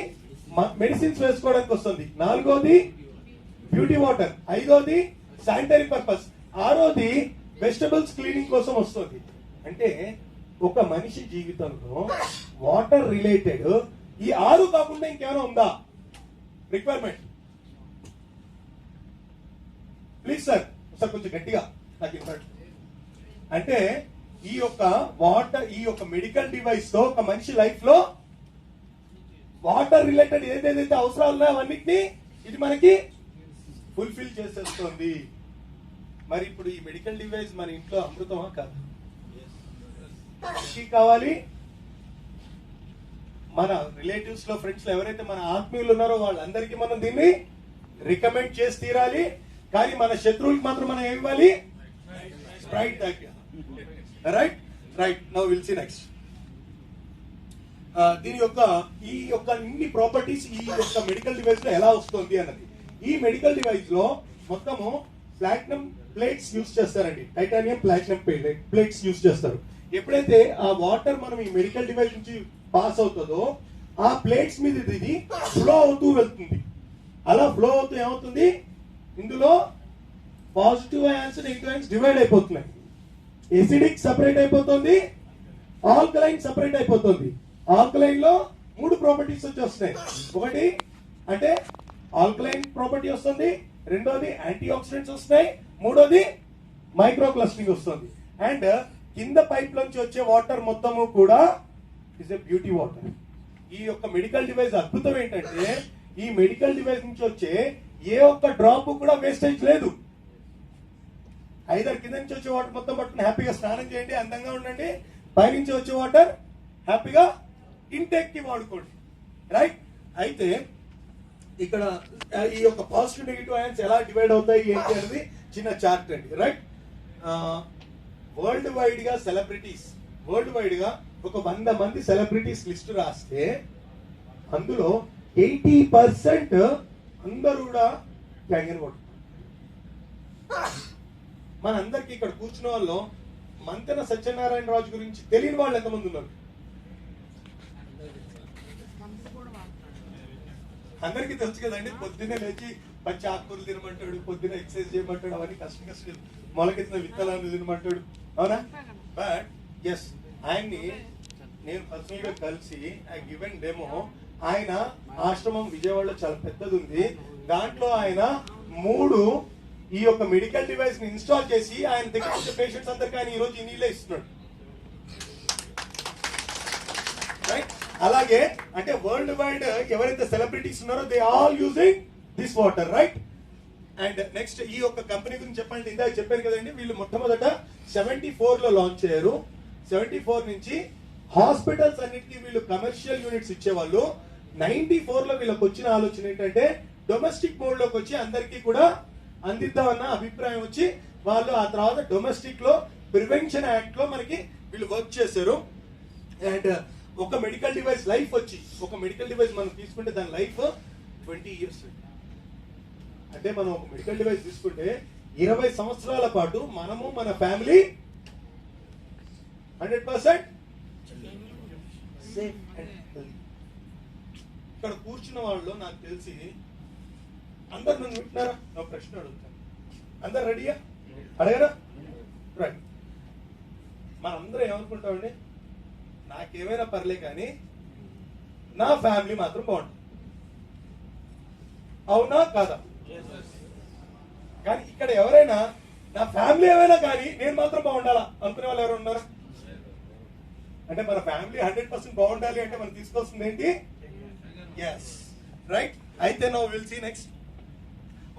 [SPEAKER 1] మెడిసిన్స్ వేసుకోవడానికి వస్తుంది, నాలుగోది బ్యూటీ వాటర్, ఐదోది శానిటరీ పర్పస్, ఆరోది వెజిటబుల్స్ క్లీనింగ్ కోసం వస్తుంది. అంటే ఒక మనిషి జీవితంలో వాటర్ రిలేటెడ్ ఈ 6 కాకుండా ఇంకేమైనా ఉందా? రిక్వైర్మెంట్. ప్లీజ్ సార్ సార్ కొంచెం గట్టిగా నాకు ఇన్ఫాక్ట్. అంటే ఈ యొక్క వాటర్, ఈ యొక్క మెడికల్ డివైస్ తో ఒక మనిషి లైఫ్ లో వాటర్ రిలేటెడ్ ఏదైతే అవసరాలు ఉన్నాయో అవన్నిటిని ఇది మనకి ఫుల్ఫిల్ చేసేస్తుంది. మరి ఇప్పుడు ఈ మెడికల్ డివైస్ మన ఇంట్లో అమృతమా కాదు? కావాలి. మన రిలేటివ్స్ లో, ఫ్రెండ్స్ లో ఎవరైతే మన ఆత్మీయులు ఉన్నారో వాళ్ళందరికీ మనం దీన్ని రికమెండ్ చేసి తీరాలి. కానీ మన శత్రువులకు మాత్రం మనం ఏం ఇవ్వాలి? స్ప్రైట్ తాగా. Right right. Now will see next. దీని యొక్క ఈ యొక్క ఇన్ని ప్రాపర్టీస్ ఈ యొక్క మెడికల్ డివైస్ లో ఎలా వస్తుంది అన్నది. ఈ మెడికల్ డివైస్ లో మొత్తము ప్లాటినం ప్లేట్స్ యూజ్ చేస్తారండి. టైటానియం ప్లాటినం ప్లేట్స్ యూజ్ చేస్తారు. ఎప్పుడైతే ఆ వాటర్ మనం ఈ మెడికల్ డివైస్ నుంచి పాస్ అవుతుందో ఆ ప్లేట్స్ మీద ఇది ఫ్లో అవుతూ వెళ్తుంది. అలా ఫ్లో అవుతూ ఏమవుతుంది? ఇందులో positive ions, negative ions divide అయిపోతున్నాయి. ఎసిడిక్ సెపరేట్ అయిపోతుంది, ఆల్కలైన్ సెపరేట్ అయిపోతుంది. ఆల్కలైన్ లో 3 ప్రాపర్టీస్ వచ్చి వస్తున్నాయి. ఒకటి అంటే ఆల్కలైన్ ప్రాపర్టీ వస్తుంది, రెండోది యాంటీ ఆక్సిడెంట్స్ వస్తున్నాయి, మూడోది మైక్రో క్లస్టరింగ్ వస్తుంది. అండ్ కింద పైప్ నుంచి వచ్చే వాటర్ మొత్తము కూడా ఇస్ ఎ బ్యూటీ వాటర్. ఈ యొక్క మెడికల్ డివైస్ అద్భుతం ఏంటంటే ఈ మెడికల్ డివైస్ నుంచి వచ్చే ఏ ఒక్క డ్రాప్ కూడా వేస్టేజ్ లేదు. ఐదర్ కింద నుంచి వచ్చే వాటర్ మొత్తం పట్టుకుని హ్యాపీగా స్నానం చేయండి, అందంగా ఉండండి. పైనుంచి వచ్చే వాటర్ హ్యాపీగా ఇంటేక్ కి వాడుకోండి. రైట్. అయితే ఇక్కడ ఈ యొక్క పాజిటివ్ నెగిటివ్ అయాన్స్ ఎలా డివైడ్ అవుతాయి ఏంటి అనేది చిన్న చార్ట్ అండి. రైట్. వరల్డ్ వైడ్ గా సెలబ్రిటీస్, వరల్డ్ వైడ్ గా ఒక 100 మంది సెలబ్రిటీస్ లిస్ట్ రాస్తే అందులో 80% అందరూ కూడా క్యాంగర్ కొట్టు. మనందరికి ఇక్కడ కూర్చున్న వాళ్ళు మంతెన సత్యనారాయణ రాజు గురించి తెలియని వాళ్ళు ఎంతమంది ఉన్నారు? అందరికీ తెలుసు కదండి. పొద్దున్నే లేచి పచ్చి ఆకుకూరలు తినమంటాడు, పొద్దున్న ఎక్సర్సైజ్ చేయమంటాడు, అవన్నీ కష్టం మొలకెత్తిన విత్తనాలు తినమంటాడు, అవునా? బట్ ఎస్, ఆయన్ని నేను పర్సనల్ గా కలిసి ఐ గివెన్ డెమో. ఆయన ఆశ్రమం విజయవాడలో చాలా పెద్దది ఉంది. దాంట్లో ఆయన 3 ఈ యొక్క మెడికల్ డివైస్ ని ఇన్స్టాల్ చేసి ఆయన దగ్గర వచ్చే పేషెంట్స్ అందరికీ ఆయన ఈ రోజు ఈ నీళ్ళే ఇస్తున్నాడు. రైట్. అలాగే అంటే వరల్డ్ వైడ్ ఎవరైతే సెలబ్రిటీస్ ఉన్నారో they all using this water. Right. And next ఈ యొక్క కంపెనీ గురించి చెప్పండి. ఇందాక చెప్పాను కదండి, వీళ్ళు మొట్టమొదట 74 లో లాంచ్ అయ్యారు. 74 నుంచి హాస్పిటల్స్ అన్నిటికీ వీళ్ళు కమర్షియల్ యూనిట్స్ ఇచ్చేవాళ్ళు. 94 లో వీళ్ళకి వచ్చిన ఆలోచన ఏంటంటే డొమెస్టిక్ మోడ్ లోకి వచ్చి అందరికీ కూడా అందిద్దామన్న అభిప్రాయం వచ్చి వాళ్ళు ఆ తర్వాత డొమెస్టిక్ లో ప్రివెన్షన్ యాక్ట్ లో మనకి వీళ్ళు వర్క్ చేశారు. అండ్ ఒక మెడికల్ డివైస్ లైఫ్ వచ్చి, ఒక మెడికల్ డివైస్ మనం తీసుకుంటే దాని లైఫ్ 20 years. అంటే మనం ఒక మెడికల్ డివైస్ తీసుకుంటే 20 సంవత్సరాల పాటు మనము మన ఫ్యామిలీ 100% సేఫ్ అండ్ హెల్తీ. ఇక్కడ కూర్చున్న వాళ్ళు నాకు తెలిసి అందరు నన్ను వింటున్నారా? నా ప్రశ్న అడుగుతాను. అందరు రెడీయా? అడగరా? రైట్. మనందరం ఏమనుకుంటామండి? నాకేమైనా పర్లే కానీ నా ఫ్యామిలీ మాత్రం బాగుంటుంది. అవునా కాదా? కానీ ఇక్కడ ఎవరైనా నా ఫ్యామిలీ ఏమైనా కానీ నేను మాత్రం బాగుండాలా అనుకునే వాళ్ళు ఎవరు ఉన్నారా? అంటే మన ఫ్యామిలీ 100% బాగుండాలి అంటే మనం తీసుకోవాల్సింది ఏంటి? ఎస్. రైట్. అయితే now will see next.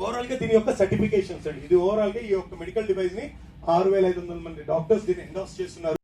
[SPEAKER 1] Overall గా దీని యొక్క సర్టిఫికేషన్స్ అండి. ఇది ఓవరాల్ గా ఈ యొక్క మెడికల్ డివైస్ ని 6500 మంది డాక్టర్స్ దీన్ని ఎండార్స్ చేస్తున్నారు.